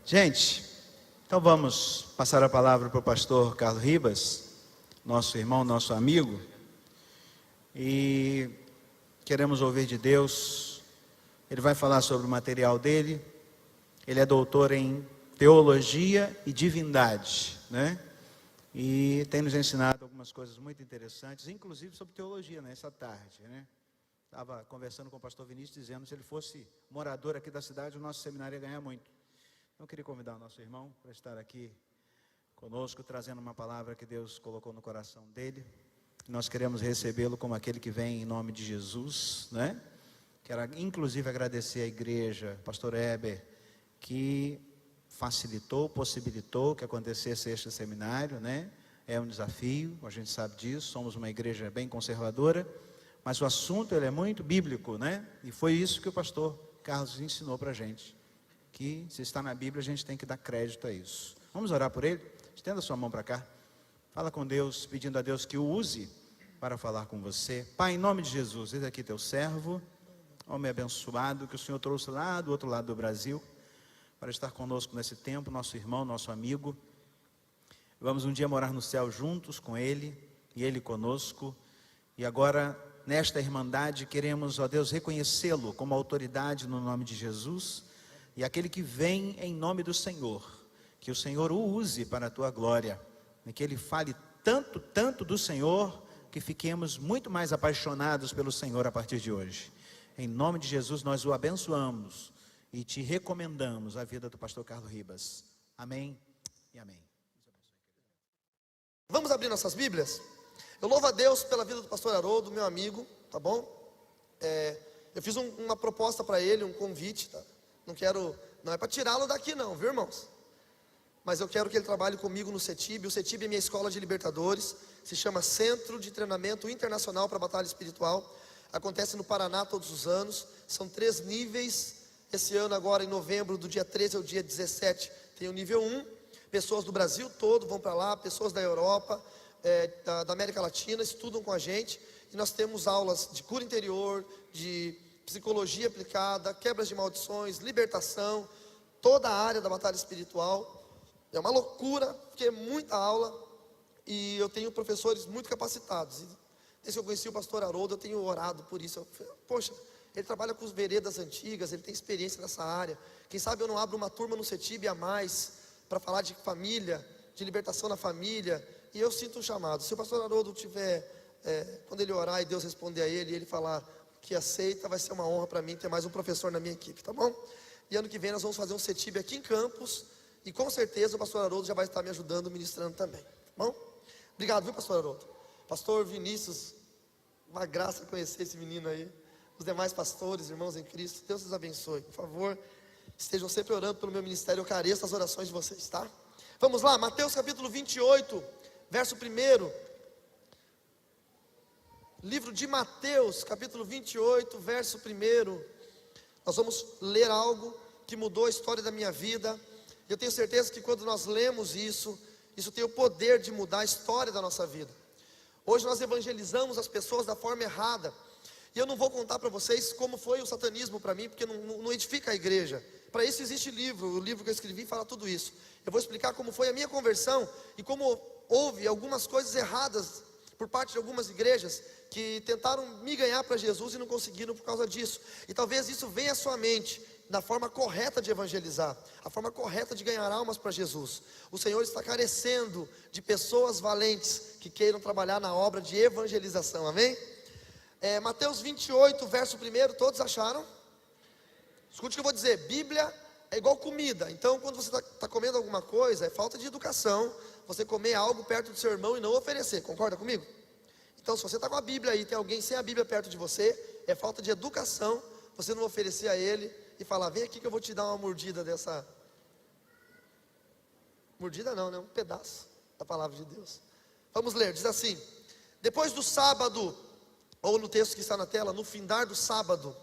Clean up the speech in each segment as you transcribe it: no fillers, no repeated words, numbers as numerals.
Gente, então vamos passar a palavra para o pastor Carlos Ribas, nosso irmão, nosso amigo, e queremos ouvir de Deus. Ele vai falar sobre o material dele. Ele é doutor em teologia e divindade, né? E tem nos ensinado algumas coisas muito interessantes, inclusive sobre teologia, nessa tarde, né? Estava conversando com o pastor Vinícius, dizendo que se ele fosse morador aqui da cidade, o nosso seminário ia ganhar muito. Então eu queria convidar o nosso irmão para estar aqui conosco, trazendo uma palavra que Deus colocou no coração dele. Nós queremos recebê-lo como aquele que vem em nome de Jesus, né? Quero inclusive agradecer à igreja, pastor Heber, que facilitou, possibilitou que acontecesse este seminário, né? É um desafio, a gente sabe disso, somos uma igreja bem conservadora, mas o assunto ele é muito bíblico, né? E foi isso que o pastor Carlos ensinou para a gente, que se está na Bíblia a gente tem que dar crédito a isso. Vamos orar por ele? Estenda sua mão para cá, fala com Deus, pedindo a Deus que o use para falar com você. Pai, em nome de Jesus, eis aqui teu servo, homem abençoado, que o Senhor trouxe lá do outro lado do Brasil, para estar conosco nesse tempo, nosso irmão, nosso amigo. Vamos um dia morar no céu juntos com ele, e ele conosco, e agora nesta irmandade queremos, ó Deus, reconhecê-lo como autoridade no nome de Jesus, e aquele que vem em nome do Senhor, que o Senhor o use para a tua glória, e que ele fale tanto do Senhor, que fiquemos muito mais apaixonados pelo Senhor a partir de hoje. Em nome de Jesus nós o abençoamos e te recomendamos a vida do pastor Carlos Ribas. Amém e amém. Vamos abrir nossas Bíblias? Eu louvo a Deus pela vida do pastor Haroldo, meu amigo, tá bom? Eu fiz uma proposta para ele, um convite, tá? Não é para tirá-lo daqui não, viu, irmãos? Mas eu quero que ele trabalhe comigo no CETIB. O CETIB é minha escola de libertadores, se chama Centro de Treinamento Internacional para Batalha Espiritual. Acontece no Paraná todos os anos, são 3 níveis. Esse ano agora em novembro, do dia 13 ao dia 17, tem o nível 1. Pessoas do Brasil todo vão para lá, pessoas da Europa, da América Latina, estudam com a gente. E nós temos aulas de cura interior, de psicologia aplicada, quebras de maldições, libertação, toda a área da batalha espiritual. É uma loucura, porque é muita aula, e eu tenho professores muito capacitados. E desde que eu conheci o pastor Haroldo, eu tenho orado por isso. Poxa, ele trabalha com os veredas antigas, ele tem experiência nessa área. Quem sabe eu não abro uma turma no CETIB a mais, para falar de família, de libertação na família. E eu sinto um chamado. Se o pastor Haroldo tiver, quando ele orar e Deus responder a ele, e ele falar que aceita, vai ser uma honra para mim ter mais um professor na minha equipe, tá bom? E ano que vem nós vamos fazer um CETIB aqui em Campos, e com certeza o pastor Haroldo já vai estar me ajudando, ministrando também, tá bom? Obrigado, viu, pastor Haroldo? Pastor Vinícius, uma graça conhecer esse menino aí. Os demais pastores, irmãos em Cristo, Deus os abençoe. Por favor, estejam sempre orando pelo meu ministério. Eu careço das orações de vocês, tá? Vamos lá, Mateus capítulo 28, verso 1. Livro de Mateus, capítulo 28, verso 1. Nós vamos ler algo que mudou a história da minha vida. Eu tenho certeza que quando nós lemos isso tem o poder de mudar a história da nossa vida. Hoje nós evangelizamos as pessoas da forma errada. E eu não vou contar para vocês como foi o satanismo para mim, porque não edifica a igreja. Para isso existe livro, o livro que eu escrevi fala tudo isso. Eu vou explicar como foi a minha conversão e como houve algumas coisas erradas por parte de algumas igrejas que tentaram me ganhar para Jesus e não conseguiram por causa disso. E talvez isso venha à sua mente, da forma correta de evangelizar, a forma correta de ganhar almas para Jesus. O Senhor está carecendo de pessoas valentes que queiram trabalhar na obra de evangelização, amém? Mateus 28, verso 1, todos acharam? Escute o que eu vou dizer. Bíblia é igual comida. Então quando você está comendo alguma coisa, é falta de educação você comer algo perto do seu irmão e não oferecer, concorda comigo? Então se você está com a Bíblia aí, tem alguém sem a Bíblia perto de você, é falta de educação você não oferecer a ele e falar: vem aqui que eu vou te dar uma mordida dessa. Mordida não, né? Um pedaço da palavra de Deus. Vamos ler, diz assim: depois do sábado, ou no texto que está na tela, no findar do sábado,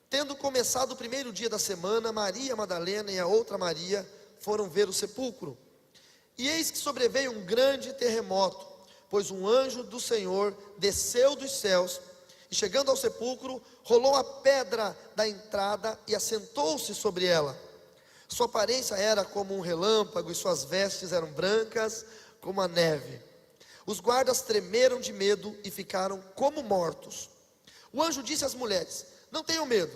tendo começado o primeiro dia da semana, Maria Madalena e a outra Maria foram ver o sepulcro. E eis que sobreveio um grande terremoto, pois um anjo do Senhor desceu dos céus, e chegando ao sepulcro, rolou a pedra da entrada e assentou-se sobre ela. Sua aparência era como um relâmpago e suas vestes eram brancas como a neve. Os guardas tremeram de medo e ficaram como mortos. O anjo disse às mulheres: não tenham medo,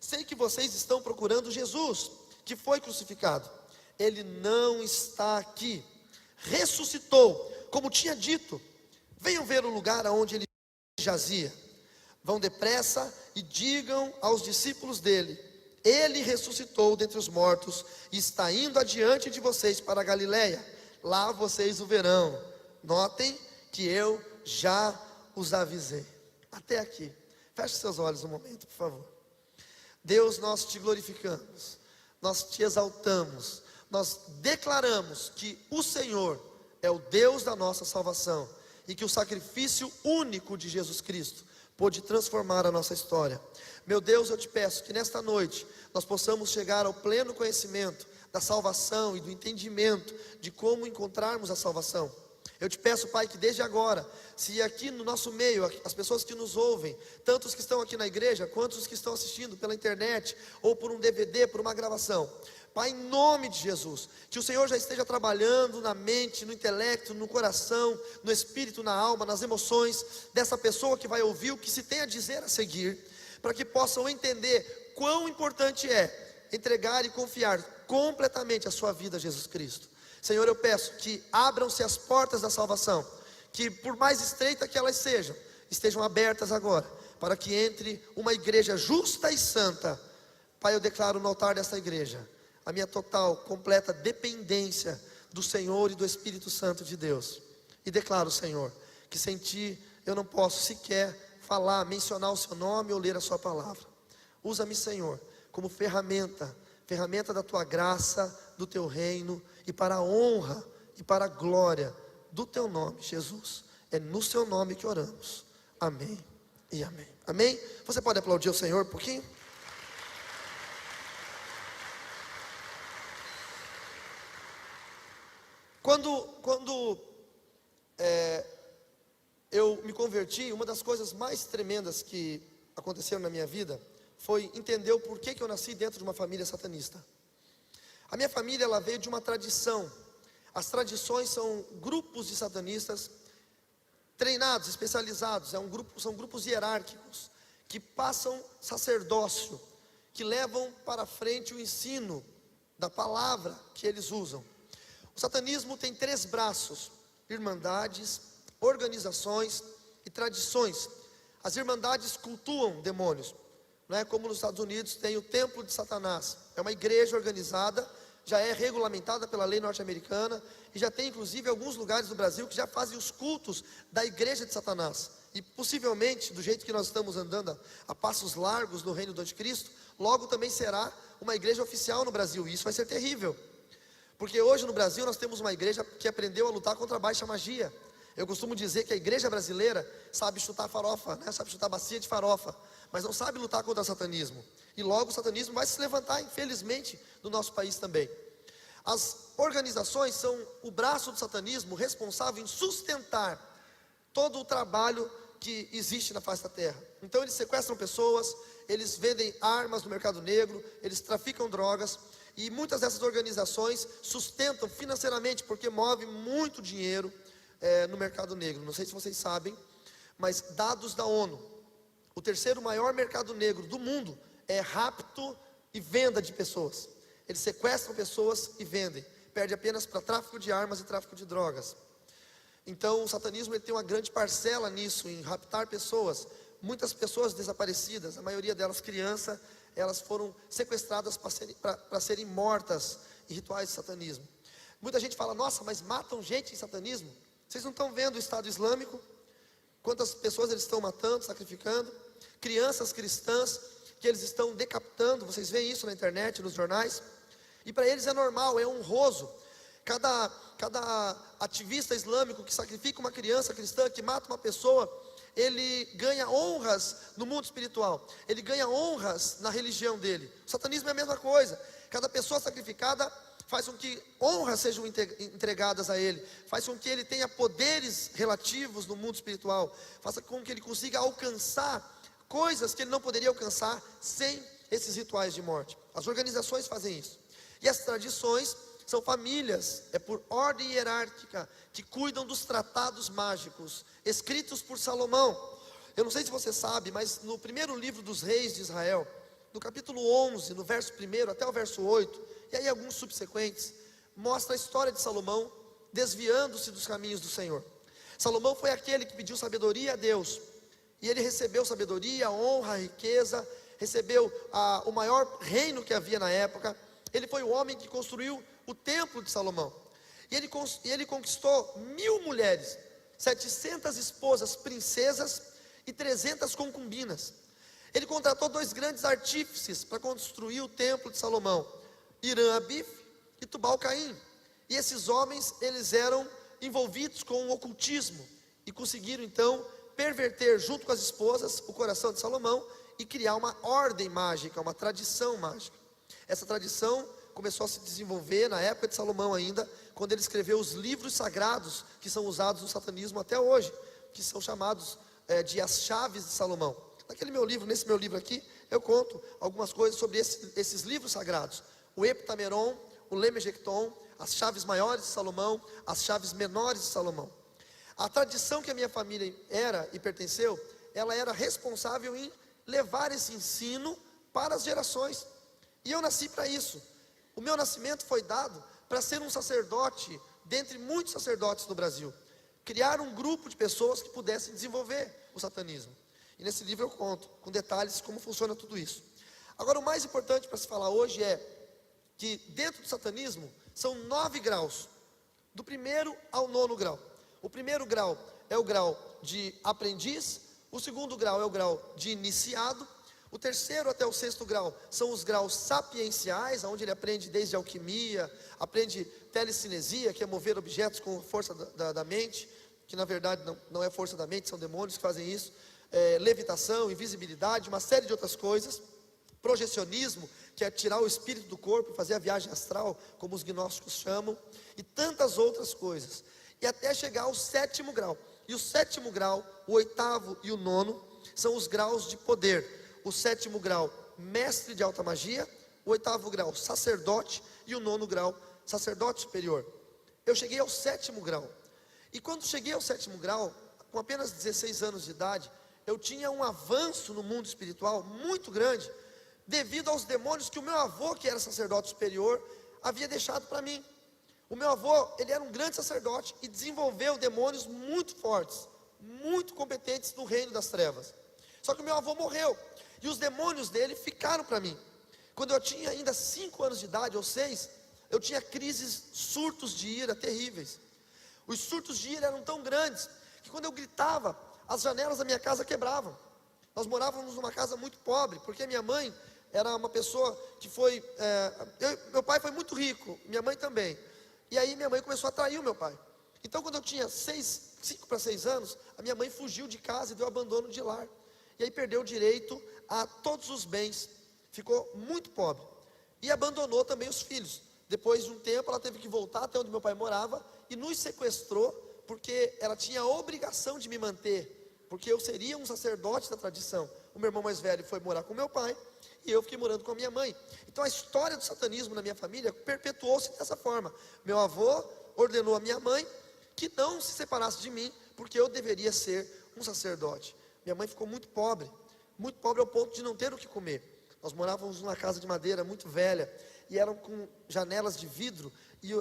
sei que vocês estão procurando Jesus, que foi crucificado. Ele não está aqui, ressuscitou, como tinha dito. Venham ver o lugar aonde ele jazia. Vão depressa e digam aos discípulos dele: ele ressuscitou dentre os mortos e está indo adiante de vocês para a Galileia. Lá vocês o verão. Notem que eu já os avisei. Até aqui. Feche seus olhos um momento, por favor. Deus, nós te glorificamos, nós te exaltamos, nós declaramos que o Senhor é o Deus da nossa salvação e que o sacrifício único de Jesus Cristo pôde transformar a nossa história. Meu Deus, eu te peço que nesta noite nós possamos chegar ao pleno conhecimento da salvação e do entendimento de como encontrarmos a salvação. Eu te peço, Pai, que desde agora, se aqui no nosso meio, as pessoas que nos ouvem, tanto os que estão aqui na igreja, quanto os que estão assistindo pela internet, ou por um DVD, por uma gravação, Pai, em nome de Jesus, que o Senhor já esteja trabalhando na mente, no intelecto, no coração, no espírito, na alma, nas emoções dessa pessoa que vai ouvir o que se tem a dizer a seguir, para que possam entender quão importante é entregar e confiar completamente a sua vida a Jesus Cristo. Senhor, eu peço que abram-se as portas da salvação, que por mais estreita que elas sejam, estejam abertas agora, para que entre uma igreja justa e santa. Pai, eu declaro no altar desta igreja a minha total, completa dependência do Senhor e do Espírito Santo de Deus. E declaro, Senhor, que sem Ti eu não posso sequer falar, mencionar o Seu nome ou ler a Sua palavra. Usa-me, Senhor, como ferramenta da Tua graça, do Teu reino, e para a honra e para a glória do Teu nome, Jesus. É no Seu nome que oramos. Amém e amém. Amém? Você pode aplaudir o Senhor um pouquinho? Quando eu me converti, uma das coisas mais tremendas que aconteceram na minha vida foi entender o porquê que eu nasci dentro de uma família satanista. A minha família, ela veio de uma tradição. As tradições são grupos de satanistas treinados, especializados. São grupos hierárquicos que passam sacerdócio, que levam para frente o ensino da palavra que eles usam. O satanismo tem 3 braços: irmandades, organizações e tradições. As irmandades cultuam demônios. Não é como nos Estados Unidos tem o templo de Satanás. É uma igreja organizada, já é regulamentada pela lei norte-americana, e já tem inclusive alguns lugares do Brasil que já fazem os cultos da igreja de Satanás. E possivelmente, do jeito que nós estamos andando a passos largos no reino do anticristo, logo também será uma igreja oficial no Brasil. E isso vai ser terrível, porque hoje no Brasil nós temos uma igreja que aprendeu a lutar contra a baixa magia. Eu costumo dizer que a igreja brasileira sabe chutar farofa, né? Sabe chutar bacia de farofa, mas não sabe lutar contra o satanismo. E logo o satanismo vai se levantar, infelizmente, no nosso país também. As organizações são o braço do satanismo responsável em sustentar todo o trabalho que existe na face da terra. Então eles sequestram pessoas, eles vendem armas no mercado negro, eles traficam drogas, e muitas dessas organizações sustentam financeiramente, porque move muito dinheiro no mercado negro. Não sei se vocês sabem, mas dados da ONU, o 3º maior mercado negro do mundo é rapto e venda de pessoas. Eles sequestram pessoas e vendem. Perde apenas para tráfico de armas e tráfico de drogas. Então o satanismo ele tem uma grande parcela nisso, em raptar pessoas. Muitas pessoas desaparecidas, a maioria delas crianças, elas foram sequestradas para serem mortas em rituais de satanismo. Muita gente fala: nossa, mas matam gente em satanismo? Vocês não estão vendo o Estado Islâmico? Quantas pessoas eles estão matando, sacrificando? Crianças cristãs que eles estão decapitando. Vocês veem isso na internet, nos jornais. E para eles é normal, é honroso. Cada ativista islâmico que sacrifica uma criança cristã, que mata uma pessoa, ele ganha honras no mundo espiritual. Ele ganha honras na religião dele. O satanismo é a mesma coisa. Cada pessoa sacrificada faz com que honras sejam entregadas a ele, faz com que ele tenha poderes relativos no mundo espiritual, faça com que ele consiga alcançar coisas que ele não poderia alcançar sem esses rituais de morte. As organizações fazem isso. E as tradições são famílias, é por ordem hierárquica, que cuidam dos tratados mágicos, escritos por Salomão. Eu não sei se você sabe, mas no primeiro livro dos reis de Israel, no capítulo 11, no verso 1 até o verso 8, e aí alguns subsequentes, mostra a história de Salomão desviando-se dos caminhos do Senhor. Salomão foi aquele que pediu sabedoria a Deus, e ele recebeu sabedoria, honra, riqueza, recebeu o maior reino que havia na época. Ele foi o homem que construiu o templo de Salomão, e ele conquistou 1000 mulheres, 700 esposas, princesas e 300 concubinas. Ele contratou 2 grandes artífices para construir o templo de Salomão, Irã-Abif e Tubal-Caim. E esses homens, eles eram envolvidos com o ocultismo, e conseguiram então perverter junto com as esposas o coração de Salomão, e criar uma ordem mágica, uma tradição mágica. Essa tradição começou a se desenvolver na época de Salomão ainda, quando ele escreveu os livros sagrados, que são usados no satanismo até hoje, que são chamados de as chaves de Salomão. Nesse meu livro aqui, eu conto algumas coisas sobre esses livros sagrados: o Heptameron, o Lemegecton, as chaves maiores de Salomão, as chaves menores de Salomão. A tradição que a minha família era e pertenceu, ela era responsável em levar esse ensino para as gerações, e eu nasci para isso. O meu nascimento foi dado para ser um sacerdote, dentre muitos sacerdotes no Brasil, criar um grupo de pessoas que pudessem desenvolver o satanismo. E nesse livro eu conto com detalhes como funciona tudo isso. Agora, o mais importante para se falar hoje é que dentro do satanismo são 9 graus, do 1º ao 9º grau. O 1º grau é o grau de aprendiz, o 2º grau é o grau de iniciado, o 3º até o 6º grau são os graus sapienciais, onde ele aprende desde alquimia, aprende telecinesia, que é mover objetos com força da mente, que na verdade não é força da mente, são demônios que fazem isso, levitação, invisibilidade, uma série de outras coisas, projecionismo, que é tirar o espírito do corpo e fazer a viagem astral, como os gnósticos chamam, e tantas outras coisas, e até chegar ao 7º grau. E o 7º grau, o 8º e o 9º são os graus de poder. O 7º grau, mestre de alta magia, o 8º grau, sacerdote, e o 9º grau, sacerdote superior. Eu cheguei ao 7º grau, e quando cheguei ao 7º grau, com apenas 16 anos de idade, eu tinha um avanço no mundo espiritual muito grande, devido aos demônios que o meu avô, que era sacerdote superior, havia deixado para mim. O meu avô, ele era um grande sacerdote e desenvolveu demônios muito fortes, muito competentes no reino das trevas. Só que o meu avô morreu, e os demônios dele ficaram para mim. Quando eu tinha ainda 5 anos de idade, ou 6, eu tinha crises, surtos de ira terríveis. Os surtos de ira eram tão grandes, que quando eu gritava, as janelas da minha casa quebravam. Nós morávamos numa casa muito pobre, porque minha mãe era uma pessoa que foi... meu pai foi muito rico, minha mãe também. E aí minha mãe começou a trair o meu pai. Então quando eu tinha 5 para 6 anos, a minha mãe fugiu de casa e deu abandono de lar. E aí perdeu o direito a todos os bens, ficou muito pobre. E abandonou também os filhos. Depois de um tempo ela teve que voltar até onde meu pai morava e nos sequestrou, porque ela tinha a obrigação de me manter, porque eu seria um sacerdote da tradição. O meu irmão mais velho foi morar com meu pai, e eu fiquei morando com a minha mãe. Então a história do satanismo na minha família perpetuou-se dessa forma. Meu avô ordenou a minha mãe que não se separasse de mim, porque eu deveria ser um sacerdote. Minha mãe ficou muito pobre ao ponto de não ter o que comer. Nós morávamos numa casa de madeira muito velha, e eram com janelas de vidro, e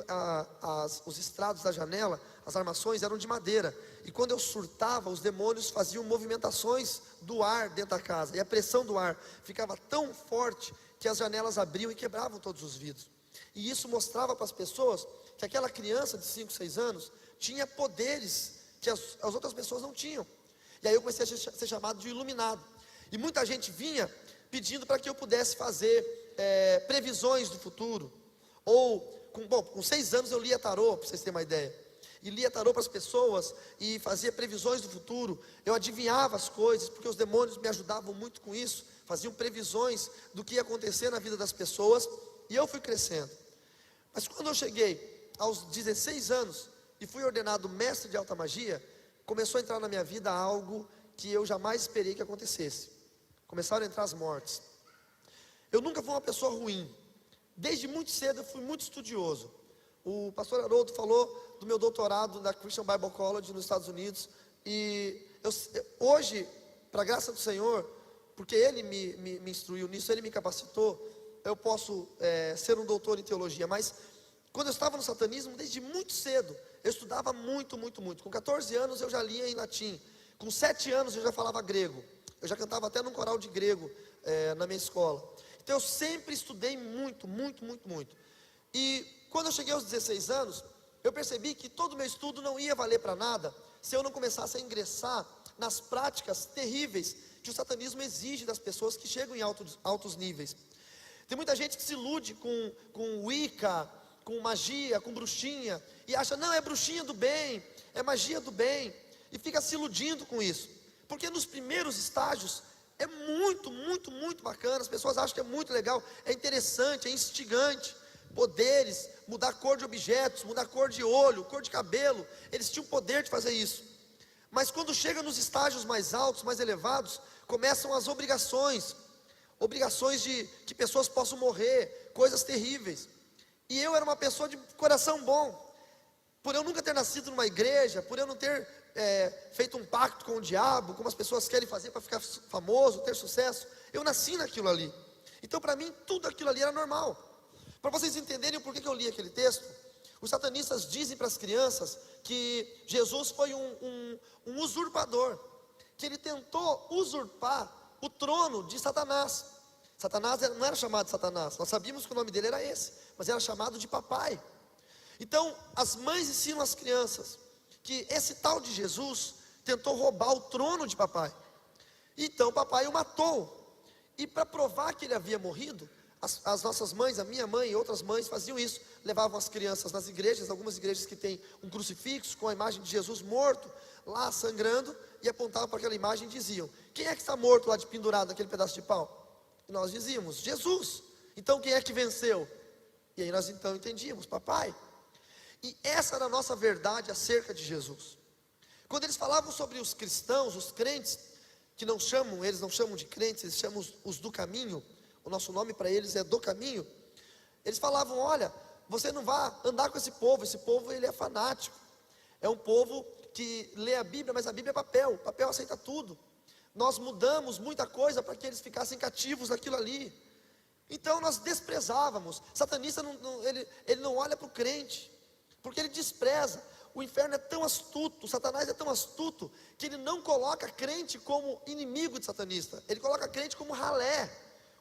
os estrados da janela, as armações eram de madeira, e quando eu surtava, os demônios faziam movimentações do ar dentro da casa, e a pressão do ar ficava tão forte, que as janelas abriam e quebravam todos os vidros. E isso mostrava para as pessoas, que aquela criança de 5, 6 anos, tinha poderes, que as outras pessoas não tinham. E aí eu comecei a ser chamado de iluminado, e muita gente vinha pedindo para que eu pudesse fazer previsões do futuro. Ou, com 6 anos eu lia tarô, para vocês terem uma ideia, e lia tarô para as pessoas, e fazia previsões do futuro. Eu adivinhava as coisas, porque os demônios me ajudavam muito com isso, faziam previsões do que ia acontecer na vida das pessoas, e eu fui crescendo. Mas quando eu cheguei aos 16 anos, e fui ordenado mestre de alta magia, começou a entrar na minha vida algo que eu jamais esperei que acontecesse. Começaram a entrar as mortes. Eu nunca fui uma pessoa ruim, Desde muito cedo eu fui muito estudioso. O pastor Haroldo falou do meu doutorado na Christian Bible College nos Estados Unidos. E hoje, para a graça do Senhor, porque Ele me instruiu nisso, Ele me capacitou, eu posso ser um doutor em teologia. Mas quando eu estava no satanismo, desde muito cedo, eu estudava muito, muito, muito. Com 14 anos eu já lia em latim. Com 7 anos eu já falava grego. Eu já cantava até num coral de grego na minha escola. Então eu sempre estudei muito, muito, muito, muito. E quando eu cheguei aos 16 anos, eu percebi que todo o meu estudo não ia valer para nada se eu não começasse a ingressar nas práticas terríveis que o satanismo exige das pessoas que chegam em altos níveis. Tem muita gente que se ilude com Wicca, com magia, com bruxinha, e acha, não, é bruxinha do bem, é magia do bem, e fica se iludindo com isso, porque nos primeiros estágios é muito, muito, muito bacana, as pessoas acham que é muito legal, é interessante, é instigante, poderes, mudar cor de objetos, mudar cor de olho, cor de cabelo, eles tinham poder de fazer isso. Mas quando chega nos estágios mais altos, mais elevados, começam as obrigações de que pessoas possam morrer, coisas terríveis. E eu era uma pessoa de coração bom, por eu nunca ter nascido numa igreja, por eu não ter feito um pacto com o diabo, como as pessoas querem fazer para ficar famoso, ter sucesso, eu nasci naquilo ali. Então para mim tudo aquilo ali era normal. Para vocês entenderem o porquê que eu li aquele texto, os satanistas dizem para as crianças que Jesus foi um usurpador, que ele tentou usurpar o trono de Satanás. Satanás não era chamado de Satanás, nós sabíamos que o nome dele era esse, mas era chamado de papai. Então as mães ensinam as crianças que esse tal de Jesus tentou roubar o trono de papai. Então papai o matou. E para provar que ele havia morrido, as nossas mães, a minha mãe e outras mães faziam isso, levavam as crianças nas igrejas, algumas igrejas que tem um crucifixo com a imagem de Jesus morto, lá sangrando, e apontavam para aquela imagem e diziam, quem é que está morto lá de pendurado naquele pedaço de pau? E nós dizíamos, Jesus. Então quem é que venceu? E aí nós então entendíamos, papai. E essa era a nossa verdade acerca de Jesus. Quando eles falavam sobre os cristãos, os crentes, que eles não chamam de crentes, eles chamam os do caminho, o nosso nome para eles é do caminho. Eles falavam, olha, você não vai andar com esse povo ele é fanático. É um povo que lê a Bíblia, mas a Bíblia é papel, papel aceita tudo. Nós mudamos muita coisa para que eles ficassem cativos naquilo ali. Então nós desprezávamos. Satanista ele não olha para o crente, porque ele despreza. O inferno é tão astuto, o Satanás é tão astuto, que ele não coloca crente como inimigo de satanista. Ele coloca crente como ralé,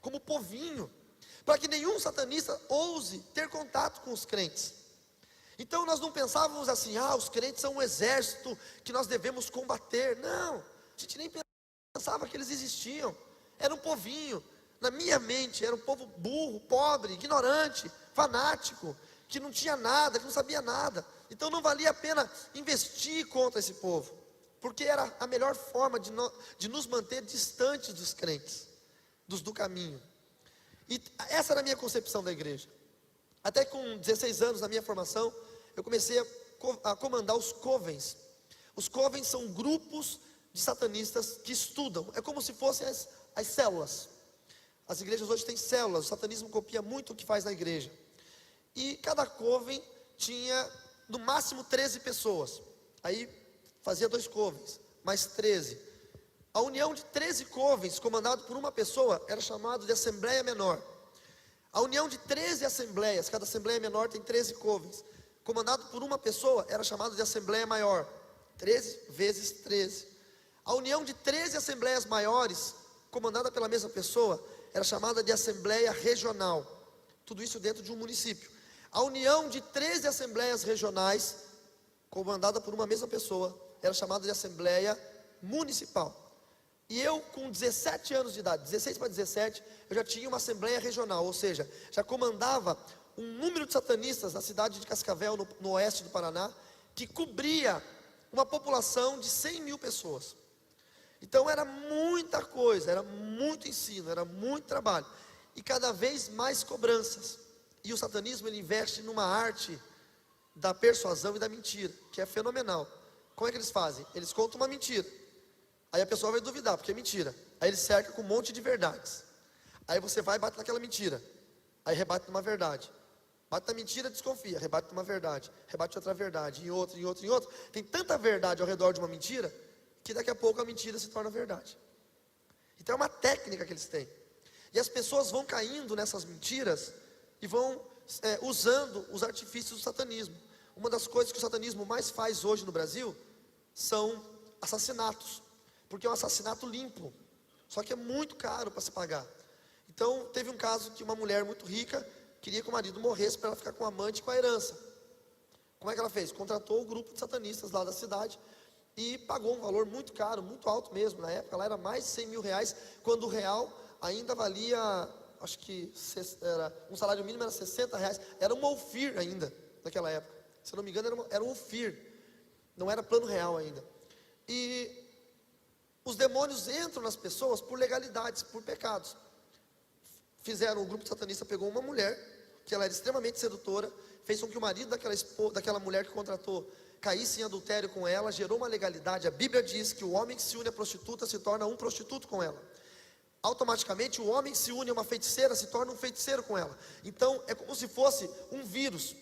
como povinho, para que nenhum satanista ouse ter contato com os crentes. Então nós não pensávamos assim, os crentes são um exército que nós devemos combater. Não, a gente nem pensava que eles existiam. Era um povinho, na minha mente, era um povo burro, pobre, ignorante, fanático, que não tinha nada, que não sabia nada. Então não valia a pena investir contra esse povo, porque era a melhor forma de nos manter distantes dos crentes, dos do caminho. E essa era a minha concepção da igreja. Até com 16 anos na minha formação, eu comecei a comandar os covens. Os covens são grupos de satanistas que estudam, é como se fossem as células. As igrejas hoje têm células, o satanismo copia muito o que faz na igreja. E cada coven tinha no máximo 13 pessoas. Aí fazia 2 covens, mais 13. A união de 13 covens, comandado por uma pessoa, era chamado de Assembleia Menor. A união de 13 assembleias, cada Assembleia Menor tem 13 covens, comandado por uma pessoa, era chamado de Assembleia Maior. 13 vezes 13. A união de 13 Assembleias Maiores, comandada pela mesma pessoa, era chamada de Assembleia Regional. Tudo isso dentro de um município. A união de 13 Assembleias Regionais, comandada por uma mesma pessoa, era chamada de Assembleia Municipal. E eu, com 17 anos de idade, 16 para 17, eu já tinha uma Assembleia Regional, ou seja, já comandava um número de satanistas na cidade de Cascavel, no oeste do Paraná, que cobria uma população de 100 mil pessoas. Então era muita coisa, era muito ensino, era muito trabalho, e cada vez mais cobranças. E o satanismo, ele investe numa arte da persuasão e da mentira, que é fenomenal. Como é que eles fazem? Eles contam uma mentira, aí a pessoa vai duvidar, porque é mentira. Aí ele cerca com um monte de verdades. Aí você vai e bate naquela mentira. Aí rebate numa verdade. Bate na mentira, desconfia, rebate numa verdade, rebate outra verdade, em outra, em outra, em outra. Tem tanta verdade ao redor de uma mentira, que daqui a pouco a mentira se torna verdade. Então é uma técnica que eles têm. E as pessoas vão caindo nessas mentiras e vão usando os artifícios do satanismo. Uma das coisas que o satanismo mais faz hoje no Brasil são assassinatos, porque é um assassinato limpo, só que é muito caro para se pagar. Então teve um caso que uma mulher muito rica queria que o marido morresse para ela ficar com o amante e com a herança. Como é que ela fez? Contratou o grupo de satanistas lá da cidade e pagou um valor muito caro, muito alto mesmo. Na época lá era mais de 100 mil reais, quando o real ainda valia, acho que um salário mínimo era 60 reais, era uma Ofir ainda, naquela época. Se eu não me engano era um Ofir, não era plano real ainda. E os demônios entram nas pessoas por legalidades, por pecados. O grupo satanista pegou uma mulher, que ela era extremamente sedutora, fez com que o marido daquela mulher que contratou caísse em adultério com ela, gerou uma legalidade. A Bíblia diz que o homem que se une à prostituta se torna um prostituto com ela. Automaticamente o homem que se une a uma feiticeira se torna um feiticeiro com ela. Então é como se fosse um vírus.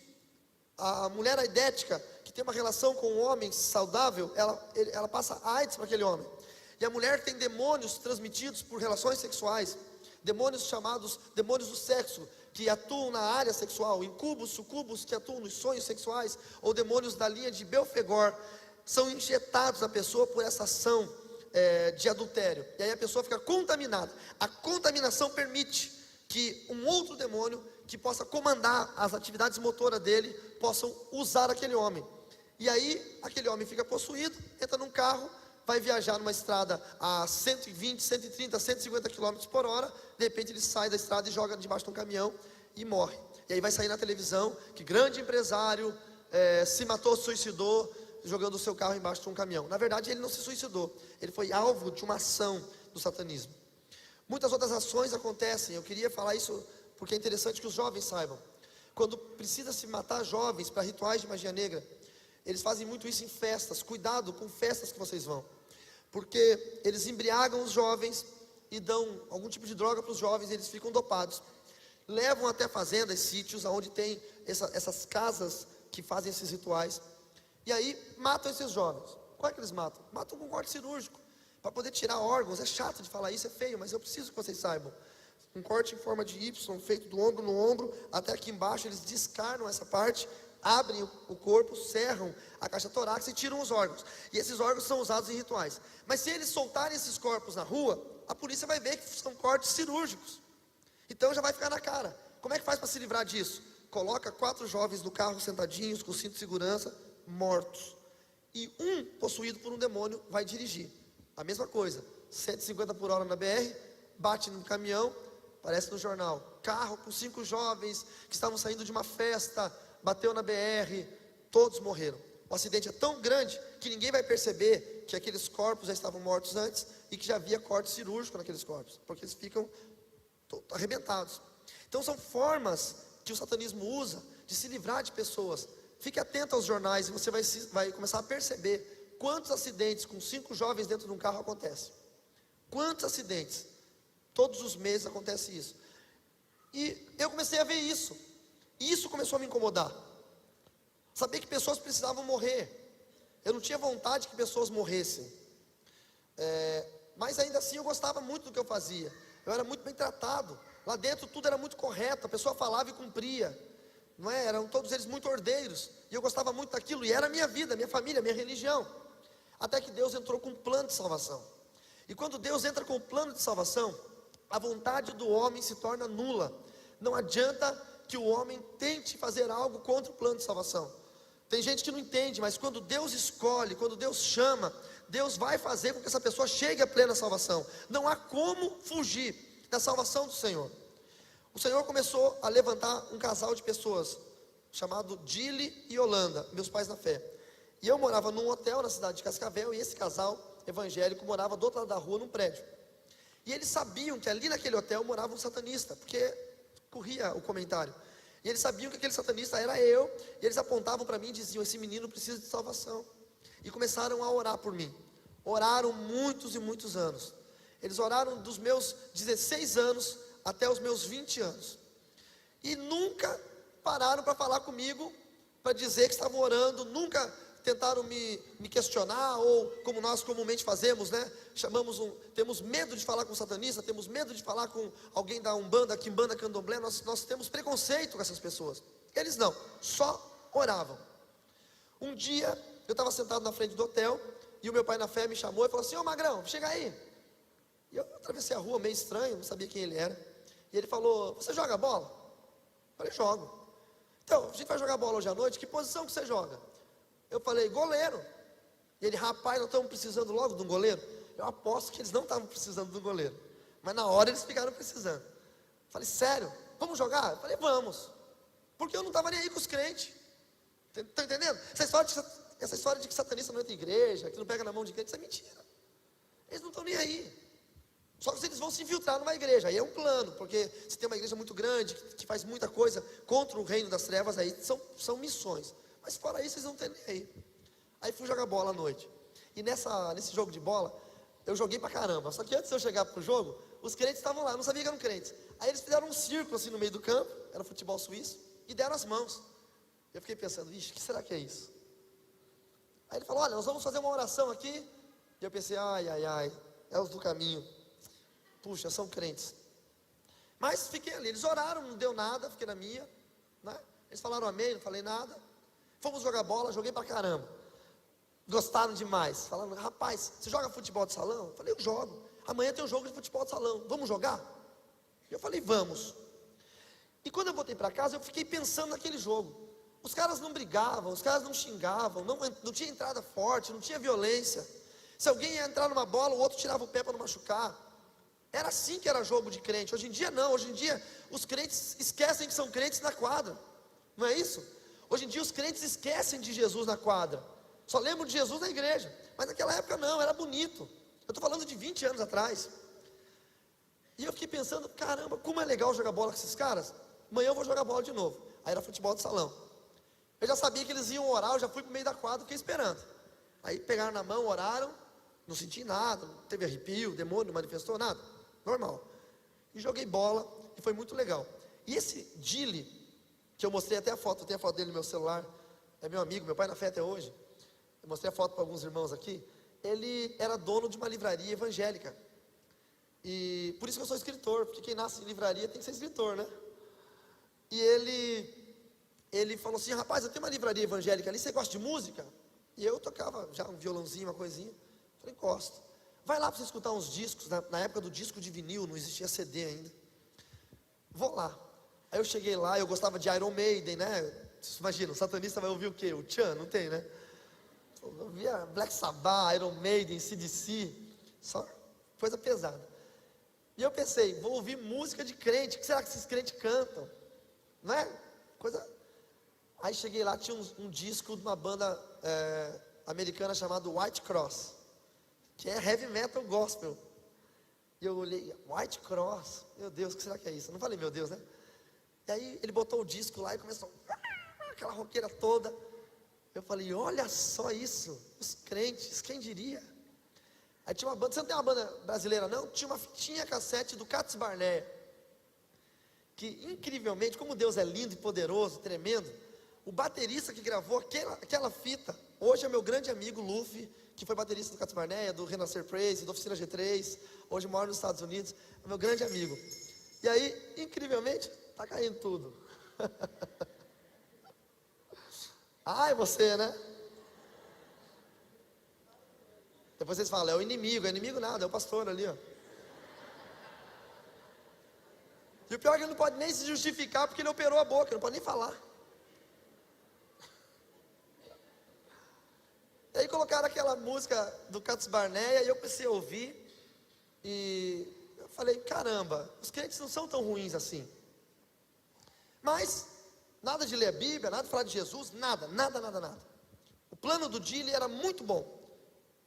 A mulher aidética, que tem uma relação com um homem saudável, ela passa AIDS para aquele homem. E a mulher tem demônios transmitidos por relações sexuais, demônios chamados demônios do sexo, que atuam na área sexual, incubos, sucubos, que atuam nos sonhos sexuais, ou demônios da linha de Belfegor, são injetados na pessoa por essa ação de adultério, e aí a pessoa fica contaminada. A contaminação permite que um outro demônio, que possa comandar as atividades motoras dele, possam usar aquele homem, e aí aquele homem fica possuído, entra num carro, vai viajar numa estrada a 120, 130, 150 km por hora, de repente ele sai da estrada e joga debaixo de um caminhão e morre. E aí vai sair na televisão que grande empresário se matou, se suicidou, jogando o seu carro embaixo de um caminhão. Na verdade ele não se suicidou, ele foi alvo de uma ação do satanismo. Muitas outras ações acontecem, eu queria falar isso porque é interessante que os jovens saibam. Quando precisa se matar jovens para rituais de magia negra, eles fazem muito isso em festas. Cuidado com festas que vocês vão, porque eles embriagam os jovens e dão algum tipo de droga para os jovens, e eles ficam dopados. Levam até fazendas, sítios, onde tem essas casas que fazem esses rituais, e aí matam esses jovens. Como é que eles matam? Matam com corte cirúrgico, para poder tirar órgãos. É chato de falar isso, é feio, mas eu preciso que vocês saibam. Um corte em forma de Y, feito do ombro no ombro, até aqui embaixo, eles descarnam essa parte, abrem o corpo, cerram a caixa torácica e tiram os órgãos. E esses órgãos são usados em rituais. Mas se eles soltarem esses corpos na rua, a polícia vai ver que são cortes cirúrgicos. Então já vai ficar na cara. Como é que faz para se livrar disso? Coloca 4 jovens no carro sentadinhos, com cinto de segurança, mortos. E um possuído por um demônio vai dirigir. A mesma coisa, 150 por hora na BR, bate no caminhão, aparece no jornal, carro com 5 jovens que estavam saindo de uma festa, bateu na BR, todos morreram. O acidente é tão grande que ninguém vai perceber que aqueles corpos já estavam mortos antes e que já havia corte cirúrgico naqueles corpos, porque eles ficam arrebentados. Então são formas que o satanismo usa de se livrar de pessoas. Fique atento aos jornais e você vai começar a perceber quantos acidentes com 5 jovens dentro de um carro acontecem. Quantos acidentes? Todos os meses acontece isso. E eu comecei a ver isso. E isso começou a me incomodar. Saber que pessoas precisavam morrer. Eu não tinha vontade que pessoas morressem. Mas ainda assim eu gostava muito do que eu fazia. Eu era muito bem tratado. Lá dentro tudo era muito correto. A pessoa falava e cumpria. Não é? Eram todos eles muito ordeiros. E eu gostava muito daquilo. E era a minha vida, minha família, minha religião. Até que Deus entrou com um plano de salvação. E quando Deus entra com o plano de salvação, a vontade do homem se torna nula. Não adianta que o homem tente fazer algo contra o plano de salvação. Tem gente que não entende, mas quando Deus escolhe, quando Deus chama, Deus vai fazer com que essa pessoa chegue à plena salvação. Não há como fugir da salvação do Senhor. O Senhor começou a levantar um casal de pessoas, chamado Dili e Holanda, meus pais na fé. E eu morava num hotel na cidade de Cascavel, e esse casal evangélico morava do outro lado da rua, num prédio. E eles sabiam que ali naquele hotel morava um satanista, porque corria o comentário. E eles sabiam que aquele satanista era eu, e eles apontavam para mim e diziam: esse menino precisa de salvação. E começaram a orar por mim. Oraram muitos e muitos anos. Eles oraram dos meus 16 anos até os meus 20 anos. E nunca pararam para falar comigo, para dizer que estavam orando, nunca tentaram me questionar, ou como nós comumente fazemos, né? Temos medo de falar com satanista, temos medo de falar com alguém da Umbanda, Quimbanda, Candomblé, nós temos preconceito com essas pessoas. Eles não, só oravam. Um dia, eu estava sentado na frente do hotel, e o meu pai na fé me chamou e falou assim: ô Magrão, chega aí. E eu atravessei a rua meio estranho, não sabia quem ele era. E ele falou: você joga bola? Eu falei: jogo. Então, a gente vai jogar bola hoje à noite, que posição que você joga? Eu falei: goleiro. E ele: rapaz, nós estamos precisando logo de um goleiro. Eu aposto que eles não estavam precisando de um goleiro, mas na hora eles ficaram precisando. Eu falei: sério? Vamos jogar? Eu falei: vamos. Porque eu não estava nem aí com os crentes. Está entendendo? Essa história de que satanista não entra em igreja, que não pega na mão de crente, isso é mentira. Eles não estão nem aí. Só que eles vão se infiltrar numa igreja, aí é um plano, porque se tem uma igreja muito grande, que faz muita coisa contra o reino das trevas, aí são missões. Mas fora isso, eles não têm nem aí. Aí fui jogar bola à noite. E nesse jogo de bola, eu joguei pra caramba. Só que antes de eu chegar pro jogo, os crentes estavam lá, eu não sabia que eram crentes. Aí eles fizeram um círculo assim no meio do campo, era futebol suíço, e deram as mãos. Eu fiquei pensando: vixe, o que será que é isso? Aí ele falou: olha, nós vamos fazer uma oração aqui. E eu pensei: ai, é os do caminho. Puxa, são crentes. Mas fiquei ali, eles oraram, não deu nada, fiquei na minha, né? Eles falaram amém, não falei nada. Fomos jogar bola, joguei pra caramba. Gostaram demais. Falaram: rapaz, você joga futebol de salão? Eu falei: eu jogo. Amanhã tem um jogo de futebol de salão, vamos jogar? Eu falei: vamos. E quando eu voltei para casa, eu fiquei pensando naquele jogo. Os caras não brigavam, os caras não xingavam, não tinha entrada forte, não tinha violência. Se alguém ia entrar numa bola, o outro tirava o pé para não machucar. Era assim que era jogo de crente. Hoje em dia não, hoje em dia os crentes esquecem que são crentes na quadra. Não é isso? Hoje em dia os crentes esquecem de Jesus na quadra. Só lembram de Jesus na igreja. Mas naquela época não, era bonito. Eu estou falando de 20 anos atrás. E eu fiquei pensando: caramba, como é legal jogar bola com esses caras. Amanhã eu vou jogar bola de novo. Aí era futebol de salão. Eu já sabia que eles iam orar, eu já fui para o meio da quadra, fiquei esperando. Aí pegaram na mão, oraram, não senti nada, não teve arrepio, o demônio não manifestou nada, normal. E joguei bola, e foi muito legal. E esse Dili, que eu mostrei até a foto, eu tenho a foto dele no meu celular, é meu amigo, meu pai na fé até hoje. Eu mostrei a foto para alguns irmãos aqui. Ele era dono de uma livraria evangélica. E por isso que eu sou escritor, porque quem nasce em livraria tem que ser escritor, né? E ele falou assim: rapaz, eu tenho uma livraria evangélica ali, você gosta de música? E eu tocava já um violãozinho, uma coisinha. Falei: gosto. Vai lá para você escutar uns discos, na época do disco de vinil, não existia CD ainda. Vou lá. Aí eu cheguei lá, eu gostava de Iron Maiden, né? Você imagina, o satanista vai ouvir o quê? O Tchan, não tem, né? Eu ouvia Black Sabbath, Iron Maiden, CDC, só coisa pesada. E eu pensei: vou ouvir música de crente, o que será que esses crentes cantam? Não é? Coisa... Aí cheguei lá, tinha um disco de uma banda americana chamada White Cross, que é heavy metal gospel. E eu olhei: White Cross, meu Deus, o que será que é isso? Eu não falei meu Deus, né? E aí ele botou o disco lá e começou aquela roqueira toda. Eu falei: olha só isso, os crentes, quem diria? Aí tinha uma banda, você não tem uma banda brasileira não? Tinha uma fitinha cassete do Cats Barnea, que incrivelmente, como Deus é lindo e poderoso, tremendo, o baterista que gravou aquela fita, hoje é meu grande amigo Luffy, que foi baterista do Cats Barnea, do Renascer Praise, da Oficina G3, hoje mora nos Estados Unidos, é meu grande amigo. E aí, incrivelmente, está caindo tudo. Ai, você, né? Depois vocês falam: é inimigo nada, é o pastor ali, ó. E o pior é que ele não pode nem se justificar, porque ele operou a boca, não pode nem falar. E aí colocaram aquela música do Cats Barnea, e eu comecei a ouvir, e eu falei: caramba, os crentes não são tão ruins assim. Mas, nada de ler a Bíblia, nada de falar de Jesus, nada. O plano do Dili era muito bom.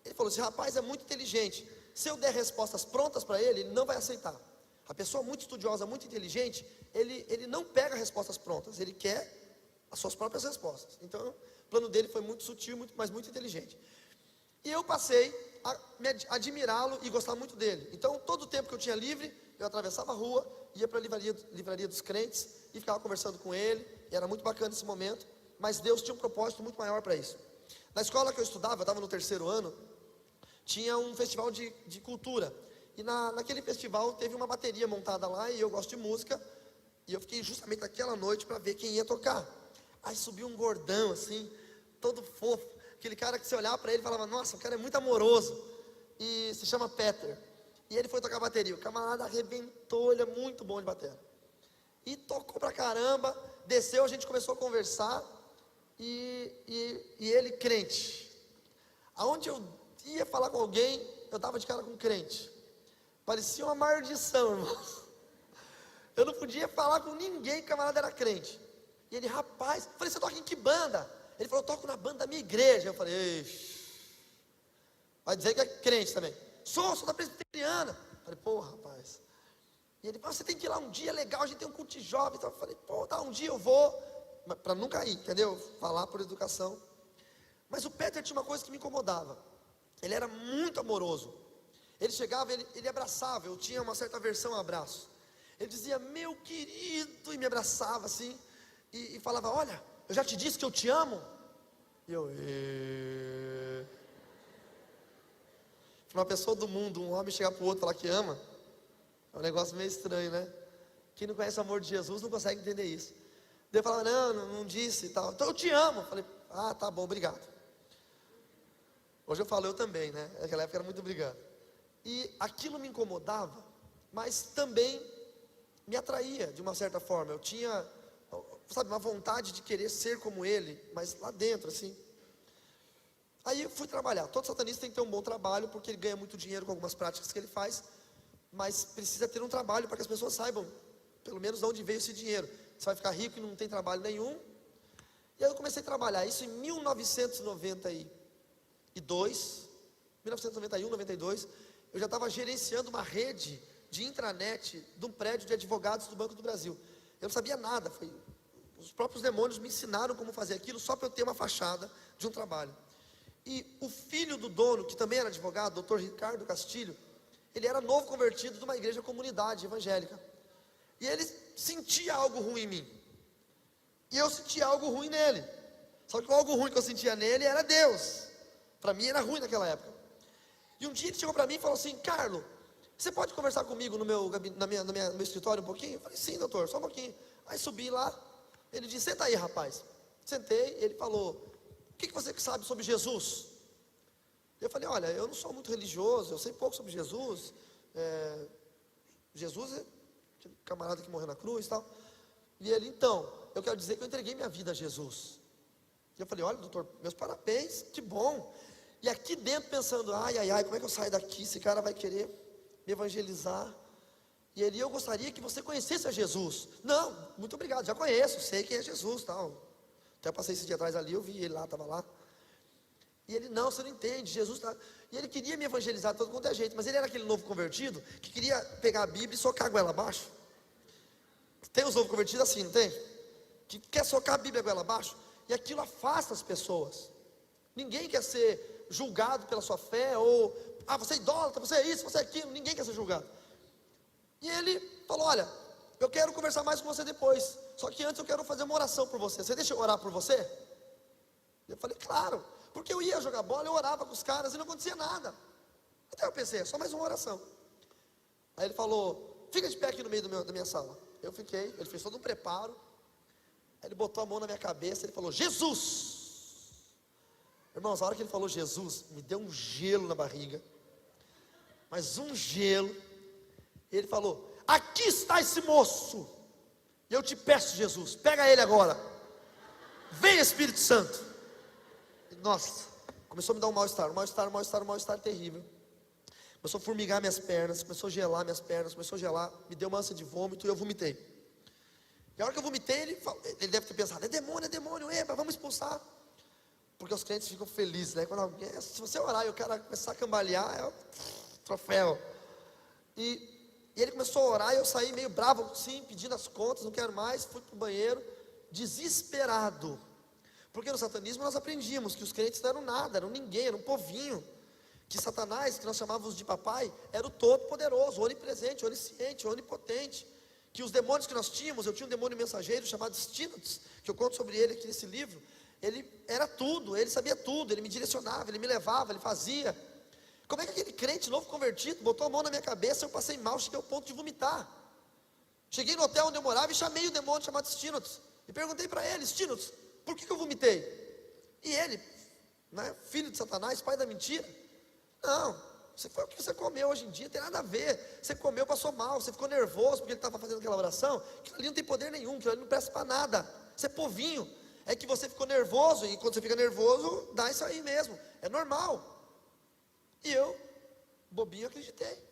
Ele falou: esse rapaz é muito inteligente, se eu der respostas prontas para ele, ele não vai aceitar. A pessoa muito estudiosa, muito inteligente, ele não pega respostas prontas, ele quer as suas próprias respostas. Então, o plano dele foi muito sutil, mas muito inteligente. E eu passei a admirá-lo e gostar muito dele. Então, todo o tempo que eu tinha livre, eu atravessava a rua, ia para a livraria dos crentes e ficava conversando com ele, e era muito bacana esse momento, mas Deus tinha um propósito muito maior para isso. Na escola que eu estudava, eu estava no 3º ano, tinha um festival de cultura, e naquele festival teve uma bateria montada lá, e eu gosto de música, e eu fiquei justamente naquela noite para ver quem ia tocar. Aí subiu um gordão assim, todo fofo, aquele cara que você olhava para ele e falava, nossa, o cara é muito amoroso, e se chama Peter, e ele foi tocar bateria, o camarada arrebentou, ele é muito bom de bateria, e tocou pra caramba, desceu, a gente começou a conversar, e ele crente, aonde eu ia falar com alguém, eu dava de cara com crente, parecia uma maldição, irmão. Eu não podia falar com ninguém, que o camarada era crente. E ele, rapaz, eu falei, você toca em que banda? Ele falou, eu toco na banda da minha igreja. Eu falei, ixi, vai dizer que é crente também. Sou da presbiteriana. Eu falei, pô, rapaz. E ele, você tem que ir lá um dia, legal, a gente tem um culto de jovens. Eu falei, pô, tá, um dia eu vou, para nunca ir, entendeu? Falar por educação. Mas o Peter tinha uma coisa que me incomodava. Ele era muito amoroso. Ele chegava, ele abraçava, eu tinha uma certa aversão ao abraço. Ele dizia, meu querido, e me abraçava assim, e falava, olha, eu já te disse que eu te amo. E eu, uma pessoa do mundo, um homem chegar para o outro e falar que ama, é um negócio meio estranho, né? Quem não conhece o amor de Jesus não consegue entender isso. Daí eu falava, não disse e tal, então eu te amo. Eu falei, tá bom, obrigado. Hoje eu falo eu também, né? Naquela época era muito obrigado. E aquilo me incomodava, mas também me atraía de uma certa forma. Eu tinha, sabe, uma vontade de querer ser como ele, mas lá dentro assim. Aí eu fui trabalhar. Todo satanista tem que ter um bom trabalho, porque ele ganha muito dinheiro com algumas práticas que ele faz, mas precisa ter um trabalho para que as pessoas saibam pelo menos de onde veio esse dinheiro. Você vai ficar rico e não tem trabalho nenhum. E aí eu comecei a trabalhar, isso em 1992, 1991, 92, eu já estava gerenciando uma rede de intranet de um prédio de advogados do Banco do Brasil. Eu não sabia nada, os próprios demônios me ensinaram como fazer aquilo, só para eu ter uma fachada de um trabalho. E o filho do dono, que também era advogado, Dr. Ricardo Castilho, ele era novo convertido de uma igreja comunidade evangélica, e ele sentia algo ruim em mim, e eu sentia algo ruim nele, só que o algo ruim que eu sentia nele era Deus, para mim era ruim naquela época. E um dia ele chegou para mim e falou assim, Carlos, você pode conversar comigo no meu escritório um pouquinho? Eu falei, sim, doutor, só um pouquinho. Aí subi lá, ele disse, senta aí, rapaz. Sentei, ele falou, o que você sabe sobre Jesus? Eu falei, olha, eu não sou muito religioso, eu sei pouco sobre Jesus. Jesus é aquele camarada que morreu na cruz e tal. E ele, então, eu quero dizer que eu entreguei minha vida a Jesus. E eu falei, olha, doutor, meus parabéns, que bom. E aqui dentro pensando, ai, como é que eu saio daqui? Esse cara vai querer me evangelizar. E ele, eu gostaria que você conhecesse a Jesus. Não, muito obrigado, já conheço, sei quem é Jesus, tal. Até passei esse dia atrás ali, eu vi ele lá, estava lá. E ele, não, você não entende, Jesus está... E ele queria me evangelizar de todo quanto é jeito, mas ele era aquele novo convertido, que queria pegar a Bíblia e socar a goela abaixo. Tem os novos convertidos assim, não tem? Que quer socar a Bíblia a goela abaixo, e aquilo afasta as pessoas. Ninguém quer ser julgado pela sua fé, ou, você é idólatra, você é isso, você é aquilo, ninguém quer ser julgado. E ele falou, olha, eu quero conversar mais com você depois, só que antes eu quero fazer uma oração por você, você deixa eu orar por você? Eu falei, claro, porque eu ia jogar bola, eu orava com os caras e não acontecia nada. Até eu pensei, é só mais uma oração. Aí ele falou, fica de pé aqui no meio da minha sala. Eu fiquei, ele fez todo um preparo. Aí ele botou a mão na minha cabeça, ele falou, Jesus! Irmãos, a hora que ele falou Jesus, me deu um gelo na barriga, mas um gelo. Ele falou, aqui está esse moço, e eu te peço, Jesus, pega ele agora, vem Espírito Santo. E, nossa, começou a me dar um mal-estar terrível. Começou a formigar minhas pernas, começou a gelar minhas pernas, começou a gelar, me deu uma ânsia de vômito e eu vomitei. E a hora que eu vomitei, ele deve ter pensado, é demônio, vamos expulsar. Porque os crentes ficam felizes, né? Quando alguém, se você orar e o cara começar a cambalear, é o troféu. E ele começou a orar e eu saí meio bravo, sim, pedindo as contas, não quero mais, fui para o banheiro, desesperado. Porque no satanismo nós aprendíamos que os crentes não eram nada, eram ninguém, eram um povinho. Que Satanás, que nós chamávamos de papai, era o todo-poderoso, onipresente, onisciente, onipotente. Que os demônios que nós tínhamos, eu tinha um demônio mensageiro chamado Stinotes, que eu conto sobre ele aqui nesse livro. Ele era tudo, ele sabia tudo, ele me direcionava, ele me levava, ele fazia. Como é que aquele crente novo convertido botou a mão na minha cabeça, eu passei mal, cheguei ao ponto de vomitar. Cheguei no hotel onde eu morava e chamei o demônio chamado Stinotes. E perguntei para ele: Stinotes, por que eu vomitei? E ele, né, filho de Satanás, pai da mentira: não, você foi o que você comeu hoje em dia, não tem nada a ver. Você comeu, passou mal, você ficou nervoso porque ele estava fazendo aquela oração. Aquilo ali não tem poder nenhum, aquilo ali não presta para nada. Você é povinho. É que você ficou nervoso, e quando você fica nervoso, dá isso aí mesmo, é normal. E eu, bobinho, acreditei.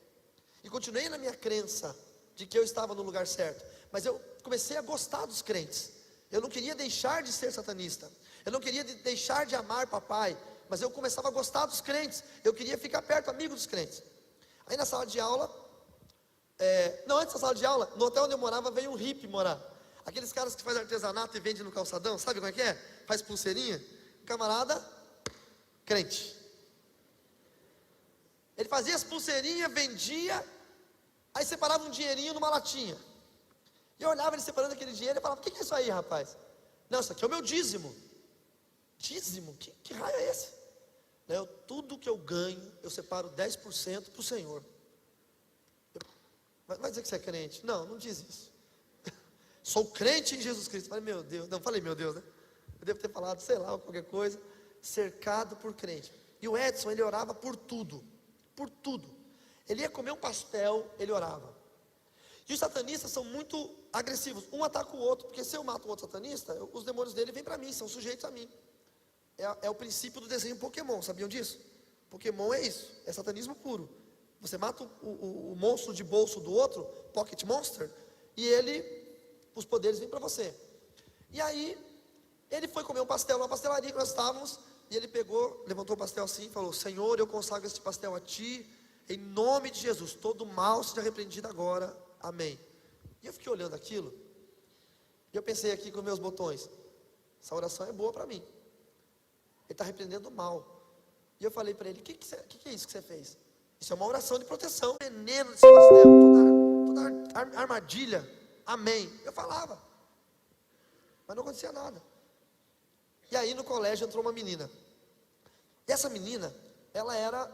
E continuei na minha crença de que eu estava no lugar certo. Mas eu comecei a gostar dos crentes. Eu não queria deixar de ser satanista. Eu não queria deixar de amar papai. Mas eu começava a gostar dos crentes. Eu queria ficar perto, amigo dos crentes. Aí na sala de aula, antes da sala de aula, no hotel onde eu morava, veio um hippie morar. Aqueles caras que fazem artesanato e vendem no calçadão, sabe como é que é? Faz pulseirinha. Camarada, crente. Ele fazia as pulseirinhas, vendia, aí separava um dinheirinho numa latinha. E eu olhava ele separando aquele dinheiro e falava: o que é isso aí, rapaz? Não, isso aqui é o meu dízimo. Dízimo? Que raio é esse? Tudo que eu ganho, eu separo 10% para o Senhor. Vai dizer que você é crente? Não, não diz isso. Sou crente em Jesus Cristo. Falei, meu Deus, não falei meu Deus, né? Eu devo ter falado, sei lá, qualquer coisa. Cercado por crente. E o Edson, ele orava por tudo. Por tudo. Ele ia comer um pastel, ele orava. E os satanistas são muito agressivos. Um ataca o outro, porque se eu mato um outro satanista, os demônios dele vêm para mim, são sujeitos a mim. É o princípio do desenho Pokémon, sabiam disso? Pokémon é isso, é satanismo puro. Você mata o monstro de bolso do outro, Pocket Monster, e os poderes vêm para você. E aí, ele foi comer um pastel numa pastelaria que nós estávamos, e ele pegou, levantou o pastel assim e falou: Senhor, eu consagro este pastel a Ti, em nome de Jesus, todo mal seja repreendido agora, amém. E eu fiquei olhando aquilo, e eu pensei aqui com meus botões: essa oração é boa para mim. Ele está repreendendo o mal. E eu falei para ele: o que é isso que você fez? Isso é uma oração de proteção. Veneno desse pastel, toda armadilha, amém. Eu falava, mas não acontecia nada. E aí no colégio entrou uma menina. E essa menina, ela era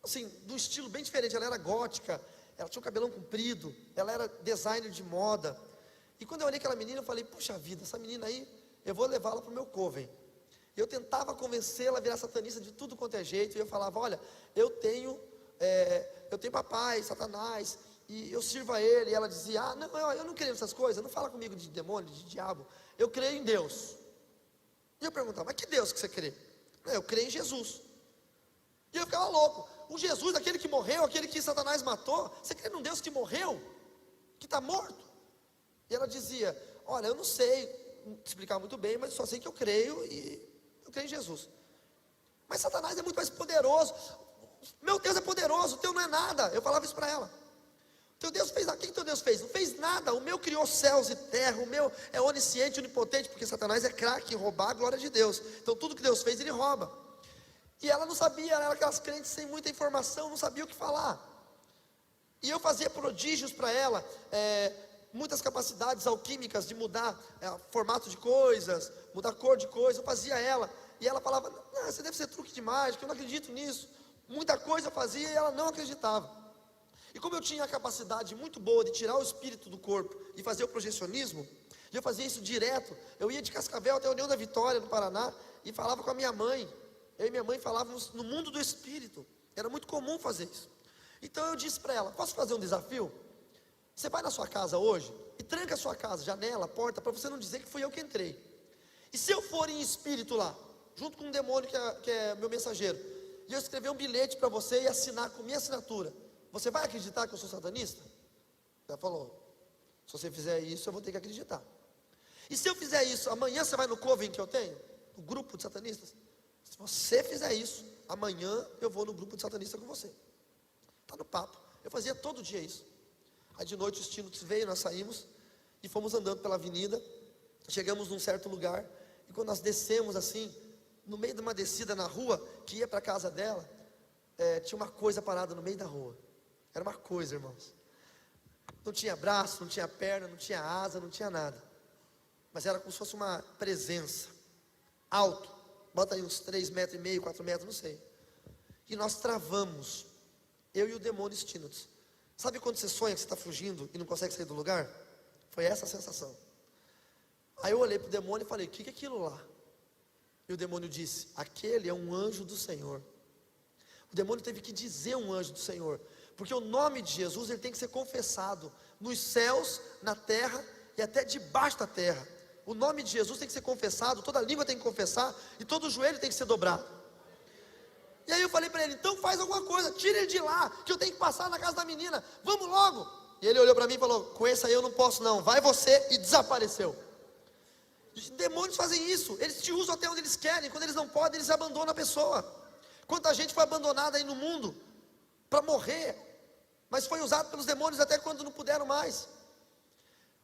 assim, de um estilo bem diferente. Ela era gótica, ela tinha um cabelão comprido, ela era designer de moda. E quando eu olhei aquela menina, eu falei: puxa vida, essa menina aí, eu vou levá-la para o meu coven. Eu tentava convencê-la a virar satanista de tudo quanto é jeito. E eu falava: olha, eu tenho papai, Satanás, e eu sirvo a ele. E ela dizia: ah, não, eu não creio nessas coisas, não fala comigo de demônio, de diabo, eu creio em Deus. E eu perguntava: mas que Deus que você crê? Eu creio em Jesus. E eu ficava louco: o Jesus, aquele que morreu, aquele que Satanás matou, você crê num Deus que morreu, que está morto? E ela dizia: olha, eu não sei explicar muito bem, mas só sei que eu creio, e eu creio em Jesus. Mas Satanás é muito mais poderoso. Meu Deus é poderoso, o teu não é nada. Eu falava isso para ela. Teu Deus fez nada. O que teu Deus fez? Não fez nada. O meu criou céus e terra. O meu é onisciente, onipotente. Porque Satanás é craque em roubar a glória de Deus. Então tudo que Deus fez, ele rouba. E ela não sabia, ela era aquelas crentes sem muita informação, não sabia o que falar. E eu fazia prodígios para ela, muitas capacidades alquímicas de mudar formato de coisas, mudar cor de coisa. Eu fazia ela. E ela falava: não, você deve ser truque de mágica, eu não acredito nisso. Muita coisa eu fazia e ela não acreditava. E como eu tinha a capacidade muito boa de tirar o espírito do corpo e fazer o projecionismo, e eu fazia isso direto, eu ia de Cascavel até a União da Vitória, no Paraná, e falava com a minha mãe. Eu e minha mãe falávamos no mundo do espírito. Era muito comum fazer isso. Então eu disse para ela: posso fazer um desafio? Você vai na sua casa hoje e tranca a sua casa, janela, porta, para você não dizer que fui eu que entrei. E se eu for em espírito lá, junto com um demônio que é meu mensageiro, e eu escrever um bilhete para você e assinar com minha assinatura, você vai acreditar que eu sou satanista? Ela falou: se você fizer isso, eu vou ter que acreditar. E se eu fizer isso, amanhã você vai no coven que eu tenho, no grupo de satanistas? Se você fizer isso, amanhã eu vou no grupo de satanistas com você. Está no papo. Eu fazia todo dia isso. Aí de noite o Stinotes veio, nós saímos e fomos andando pela avenida. Chegamos num certo lugar, e quando nós descemos assim, no meio de uma descida na rua que ia para a casa dela, tinha uma coisa parada no meio da rua. Era uma coisa, irmãos. Não tinha braço, não tinha perna, não tinha asa, não tinha nada. Mas era como se fosse uma presença. Alto. Bota aí uns 3,5 metros, 4 metros, não sei. E nós travamos. Eu e o demônio Stinots. Sabe quando você sonha que você está fugindo e não consegue sair do lugar? Foi essa a sensação. Aí eu olhei para o demônio e falei, o que é aquilo lá? E o demônio disse, aquele é um anjo do Senhor. O demônio teve que dizer um anjo do Senhor. Porque o nome de Jesus, ele tem que ser confessado nos céus, na terra e até debaixo da terra. O nome de Jesus tem que ser confessado, toda língua tem que confessar e todo joelho tem que ser dobrado. E aí eu falei para ele, então faz alguma coisa, tira ele de lá, que eu tenho que passar na casa da menina, vamos logo. E ele olhou para mim e falou, com esse aí eu não posso não, vai você, e desapareceu. Os demônios fazem isso, eles te usam até onde eles querem, quando eles não podem, eles abandonam a pessoa. Quanta gente foi abandonada aí no mundo, para morrer, mas foi usado pelos demônios até quando não puderam mais.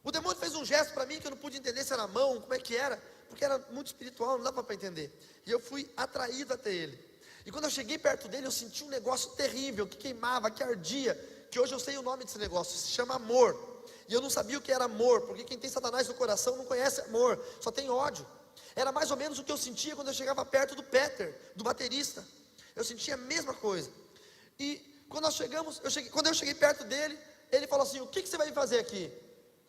O demônio fez um gesto para mim que eu não pude entender se era mão, como é que era, porque era muito espiritual, não dava para entender. E eu fui atraído até ele. E quando eu cheguei perto dele, eu senti um negócio terrível, que queimava, que ardia, que hoje eu sei o nome desse negócio, se chama amor. E eu não sabia o que era amor, porque quem tem Satanás no coração não conhece amor, só tem ódio. Era mais ou menos o que eu sentia quando eu chegava perto do Peter, do baterista. Eu sentia a mesma coisa. E quando quando eu cheguei perto dele, ele falou assim, o que você vai fazer aqui?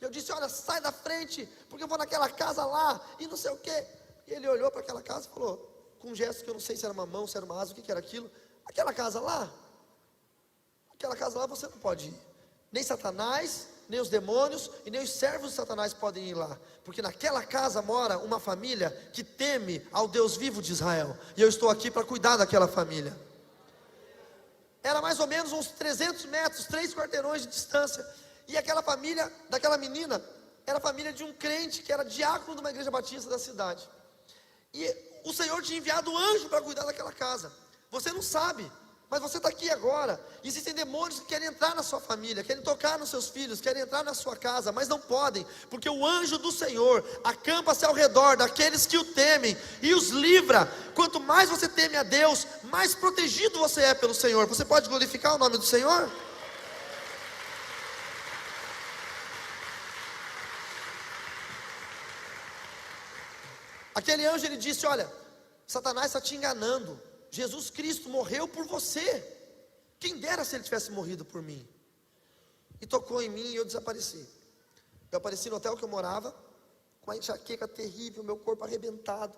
E eu disse, olha, sai da frente, porque eu vou naquela casa lá, e não sei o quê. E ele olhou para aquela casa e falou, com um gesto que eu não sei se era uma mão, se era uma asa, o que era aquilo. Aquela casa lá você não pode ir. Nem Satanás, nem os demônios e nem os servos de Satanás podem ir lá. Porque naquela casa mora uma família que teme ao Deus vivo de Israel. E eu estou aqui para cuidar daquela família. Era mais ou menos uns 300 metros, 3 quarteirões de distância. E aquela família, daquela menina, era a família de um crente que era diácono de uma igreja batista da cidade. E o Senhor tinha enviado um anjo para cuidar daquela casa. Você não sabe, mas você está aqui agora. Existem demônios que querem entrar na sua família, querem tocar nos seus filhos, querem entrar na sua casa, mas não podem, porque o anjo do Senhor acampa-se ao redor daqueles que o temem e os livra. Quanto mais você teme a Deus, mais protegido você é pelo Senhor. Você pode glorificar o nome do Senhor? Aquele anjo, ele disse, olha, Satanás está te enganando, Jesus Cristo morreu por você, quem dera se ele tivesse morrido por mim. E tocou em mim e eu desapareci. Eu apareci no hotel que eu morava, com uma enxaqueca terrível, meu corpo arrebentado,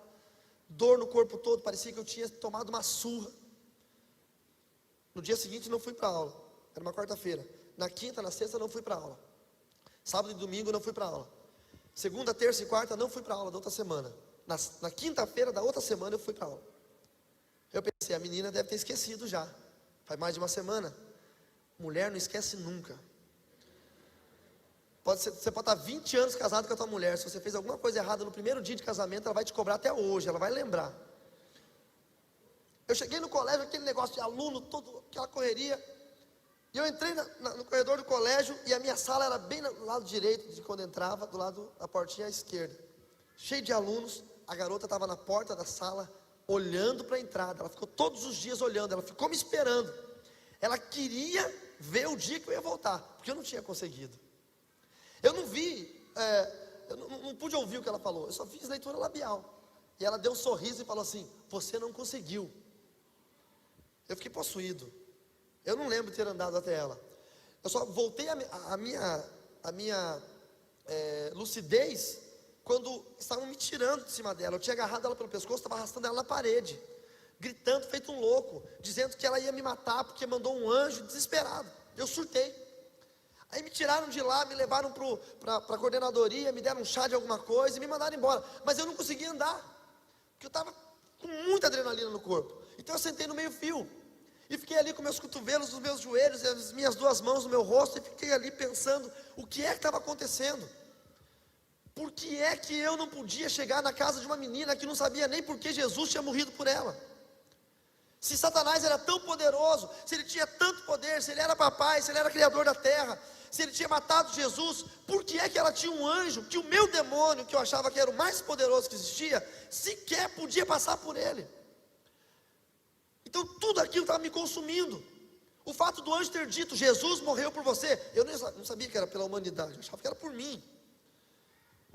dor no corpo todo, parecia que eu tinha tomado uma surra. No dia seguinte não fui para aula, era uma quarta-feira. Na quinta, na sexta não fui para aula. Sábado e domingo não fui para aula. Segunda, terça e quarta não fui para aula da outra semana. Na quinta-feira da outra semana eu fui para aula. Eu pensei, a menina deve ter esquecido já. Faz mais de uma semana. Mulher não esquece nunca. Você pode estar 20 anos casado com a tua mulher. Se você fez alguma coisa errada no primeiro dia de casamento, ela vai te cobrar até hoje, ela vai lembrar. Eu cheguei no colégio, aquele negócio de aluno, toda aquela correria. E eu entrei no corredor do colégio, e a minha sala era bem do lado direito de quando entrava, do lado da portinha à esquerda. Cheio de alunos. A garota estava na porta da sala, olhando para a entrada. Ela ficou todos os dias olhando, ela ficou me esperando. Ela queria ver o dia que eu ia voltar, porque eu não tinha conseguido. Eu não vi, eu não pude ouvir o que ela falou, eu só fiz leitura labial. E ela deu um sorriso e falou assim, você não conseguiu. Eu fiquei possuído. Eu não lembro de ter andado até ela. Eu só voltei a minha lucidez quando estavam me tirando de cima dela. Eu tinha agarrado ela pelo pescoço, estava arrastando ela na parede, gritando, feito um louco, dizendo que ela ia me matar, porque mandou um anjo, desesperado. Eu surtei. Aí me tiraram de lá, me levaram para a coordenadoria, me deram um chá de alguma coisa e me mandaram embora. Mas eu não conseguia andar, porque eu estava com muita adrenalina no corpo. Então eu sentei no meio fio e fiquei ali com meus cotovelos nos meus joelhos e as minhas 2 mãos no meu rosto, e fiquei ali pensando o que é que estava acontecendo. Por que é que eu não podia chegar na casa de uma menina que não sabia nem por que Jesus tinha morrido por ela? Se Satanás era tão poderoso, se ele tinha tanto poder, se ele era papai, se ele era criador da terra, se ele tinha matado Jesus, por que é que ela tinha um anjo, que o meu demônio, que eu achava que era o mais poderoso que existia, sequer podia passar por ele? Então tudo tudo aquilo estava me consumindo. O fato do anjo ter dito, Jesus morreu por você, eu não sabia que era pela humanidade, eu achava que era por mim.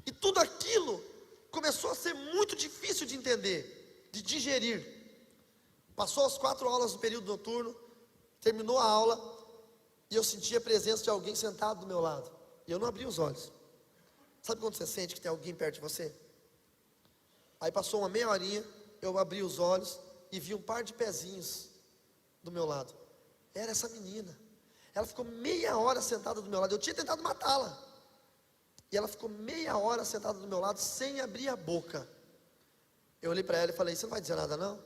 E tudo aquilo começou a ser muito difícil de entender, de digerir. Passou as 4 aulas do período noturno, terminou a aula, e eu senti a presença de alguém sentado do meu lado. E eu não abri os olhos. Sabe quando você sente que tem alguém perto de você? Aí passou uma meia horinha, eu abri os olhos e vi um par de pezinhos do meu lado. Era essa menina. Ela ficou meia hora sentada do meu lado. Eu tinha tentado matá-la. E ela ficou meia hora sentada do meu lado sem abrir a boca. Eu olhei para ela e falei, você não vai dizer nada não?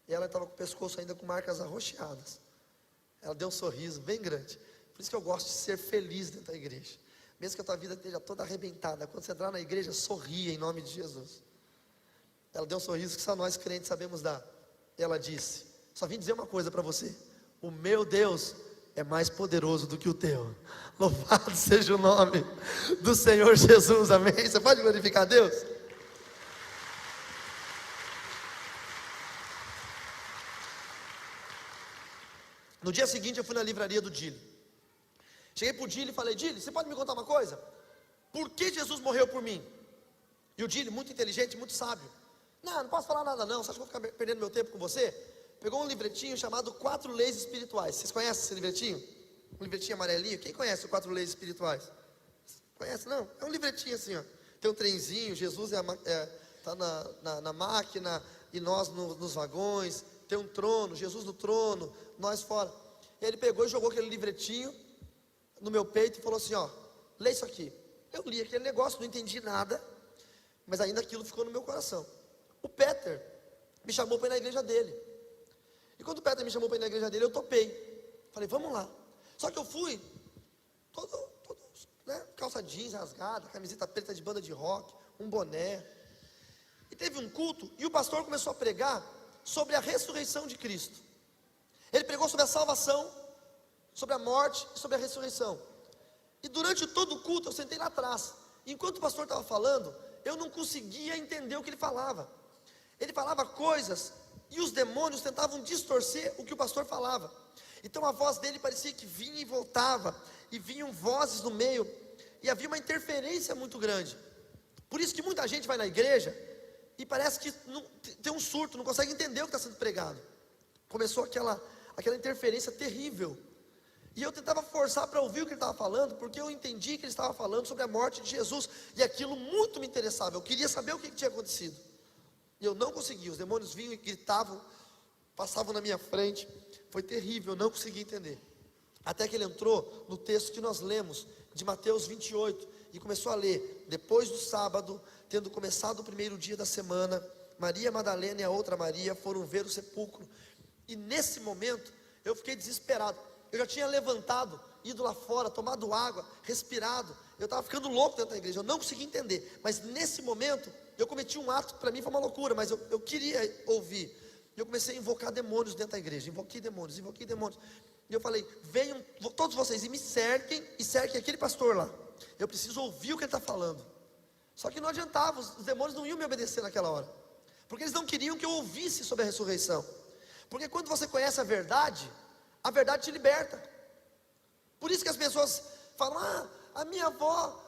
E ela estava com o pescoço ainda com marcas arroxeadas. Ela deu um sorriso bem grande. Por isso que eu gosto de ser feliz dentro da igreja. Mesmo que a tua vida esteja toda arrebentada, quando você entrar na igreja, sorria em nome de Jesus. Ela deu um sorriso que só nós crentes sabemos dar. Ela disse, só vim dizer uma coisa para você. O meu Deus é mais poderoso do que o teu. Louvado seja o nome do Senhor Jesus, amém? Você pode glorificar a Deus? No dia seguinte eu fui na livraria do Dili. Cheguei para o Dili e falei, Dili, você pode me contar uma coisa? Por que Jesus morreu por mim? E o Dili, muito inteligente, muito sábio. Não posso falar nada não, você acha que eu vou ficar perdendo meu tempo com você? Pegou um livretinho chamado 4 Leis Espirituais. Vocês conhecem esse livretinho? Um livretinho amarelinho. Quem conhece o 4 Leis Espirituais? Conhece? Não? É um livretinho assim, ó. Tem um trenzinho, Jesus está na máquina e nós nos vagões. Tem um trono, Jesus no trono, nós fora. E ele pegou e jogou aquele livretinho no meu peito e falou assim, ó, lê isso aqui. Eu li aquele negócio, não entendi nada, mas ainda aquilo ficou no meu coração. O Peter me chamou para ir na igreja dele. E quando o Peter me chamou para ir na igreja dele, eu topei. Falei, vamos lá. Só que eu fui, todo né, calça jeans rasgada, camiseta preta de banda de rock, um boné. E teve um culto, e o pastor começou a pregar sobre a ressurreição de Cristo. Ele pregou sobre a salvação, sobre a morte e sobre a ressurreição. E durante todo o culto eu sentei lá atrás. Enquanto o pastor estava falando, eu não conseguia entender o que ele falava. Ele falava coisas e os demônios tentavam distorcer o que o pastor falava. Então a voz dele parecia que vinha e voltava, e vinham vozes no meio, e havia uma interferência muito grande. Por isso que muita gente vai na igreja e parece que tem um surto, não consegue entender o que está sendo pregado. Começou aquela interferência terrível. E eu tentava forçar para ouvir o que ele estava falando, porque eu entendi que ele estava falando sobre a morte de Jesus, e aquilo muito me interessava. Eu queria saber o que tinha acontecido. E eu não conseguia, os demônios vinham e gritavam, passavam na minha frente. Foi terrível, eu não conseguia entender. Até que ele entrou no texto que nós lemos, de Mateus 28, e começou a ler. Depois do sábado, tendo começado o primeiro dia da semana, Maria Madalena e a outra Maria foram ver o sepulcro. E nesse momento, eu fiquei desesperado. Eu já tinha levantado, ido lá fora, tomado água, respirado. Eu estava ficando louco dentro da igreja, eu não conseguia entender. Mas nesse momento, eu cometi um ato que para mim foi uma loucura, mas eu queria ouvir. E eu comecei a invocar demônios dentro da igreja. Invoquei demônios. E eu falei, venham todos vocês e me cerquem, e cerquem aquele pastor lá. Eu preciso ouvir o que ele está falando. Só que não adiantava, os demônios não iam me obedecer naquela hora. Porque eles não queriam que eu ouvisse sobre a ressurreição. Porque quando você conhece a verdade te liberta. Por isso que as pessoas falam, a minha avó,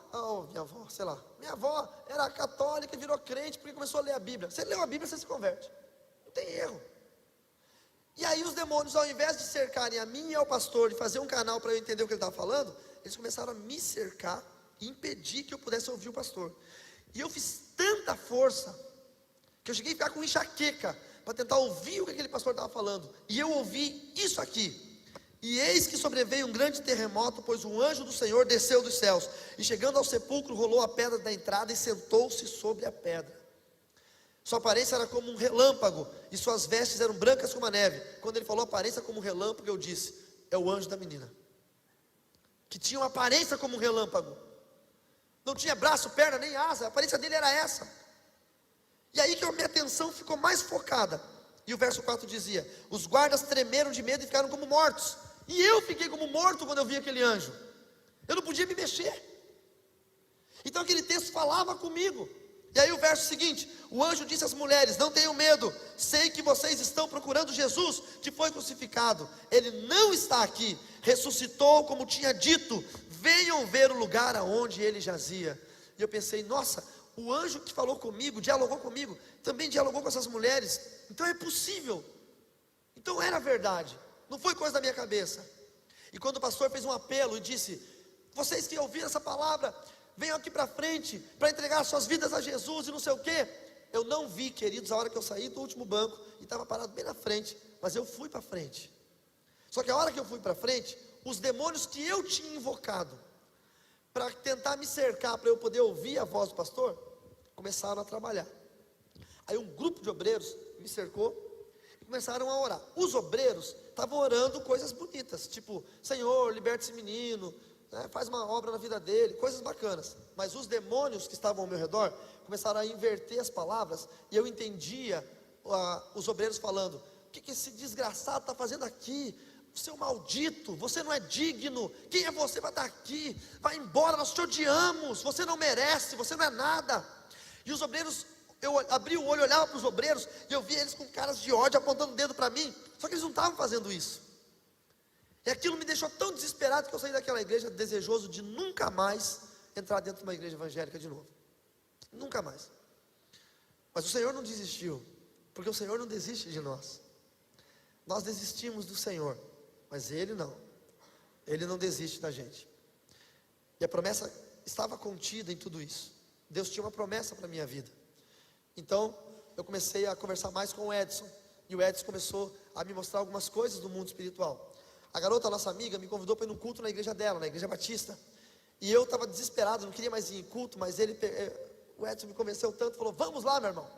minha avó era católica e virou crente porque começou a ler a Bíblia. Você leu a Bíblia, você se converte. Não tem erro. E aí os demônios, ao invés de cercarem a mim e ao pastor, de fazer um canal para eu entender o que ele estava falando, eles começaram a me cercar e impedir que eu pudesse ouvir o pastor. E eu fiz tanta força, que eu cheguei a ficar com enxaqueca, para tentar ouvir o que aquele pastor estava falando. E eu ouvi isso aqui. E eis que sobreveio um grande terremoto, pois um anjo do Senhor desceu dos céus, e chegando ao sepulcro, rolou a pedra da entrada e sentou-se sobre a pedra. Sua aparência era como um relâmpago, e suas vestes eram brancas como a neve. Quando ele falou aparência como um relâmpago, eu disse, é o anjo da menina, que tinha uma aparência como um relâmpago. Não tinha braço, perna, nem asa, a aparência dele era essa. E aí que a minha atenção ficou mais focada. E o verso 4 dizia, os guardas tremeram de medo e ficaram como mortos. E eu fiquei como morto quando eu vi aquele anjo. Eu não podia me mexer. Então aquele texto falava comigo. E aí o verso seguinte: o anjo disse às mulheres: não tenham medo, sei que vocês estão procurando Jesus, que foi crucificado. Ele não está aqui, ressuscitou como tinha dito, venham ver o lugar aonde ele jazia. E eu pensei, nossa, o anjo que falou comigo, dialogou comigo, também dialogou com essas mulheres, então é possível, então era verdade, não foi coisa da minha cabeça. E quando o pastor fez um apelo e disse: vocês que ouviram essa palavra, venham aqui para frente, para entregar suas vidas a Jesus e não sei o que. Eu não vi, queridos, a hora que eu saí do último banco, e estava parado bem na frente, mas eu fui para frente. Só que a hora que eu fui para frente, os demônios que eu tinha invocado, para tentar me cercar, para eu poder ouvir a voz do pastor, começaram a trabalhar. Aí um grupo de obreiros me cercou, e começaram a orar. Os obreiros estavam orando coisas bonitas, tipo: Senhor, liberte esse menino, né, faz uma obra na vida dele, coisas bacanas. Mas os demônios que estavam ao meu redor começaram a inverter as palavras, e eu entendia os obreiros falando: o que esse desgraçado está fazendo aqui? Seu maldito, você não é digno, quem é você para estar aqui? Vai embora, nós te odiamos, você não merece, você não é nada. E os obreiros, eu abri o olho, olhava para os obreiros, e eu via eles com caras de ódio, apontando o dedo para mim, só que eles não estavam fazendo isso. E aquilo me deixou tão desesperado que eu saí daquela igreja desejoso de nunca mais entrar dentro de uma igreja evangélica de novo. Nunca mais. Mas o Senhor não desistiu, porque o Senhor não desiste de nós. Nós desistimos do Senhor, mas Ele não. Ele não desiste da gente. E a promessa estava contida em tudo isso. Deus tinha uma promessa para a minha vida. Então eu comecei a conversar mais com o Edson, e o Edson começou a me mostrar algumas coisas do mundo espiritual. A garota, nossa amiga, me convidou para ir num culto na igreja dela, na igreja batista. E eu estava desesperado, não queria mais ir em culto, mas o Edson me convenceu tanto, falou: vamos lá, meu irmão.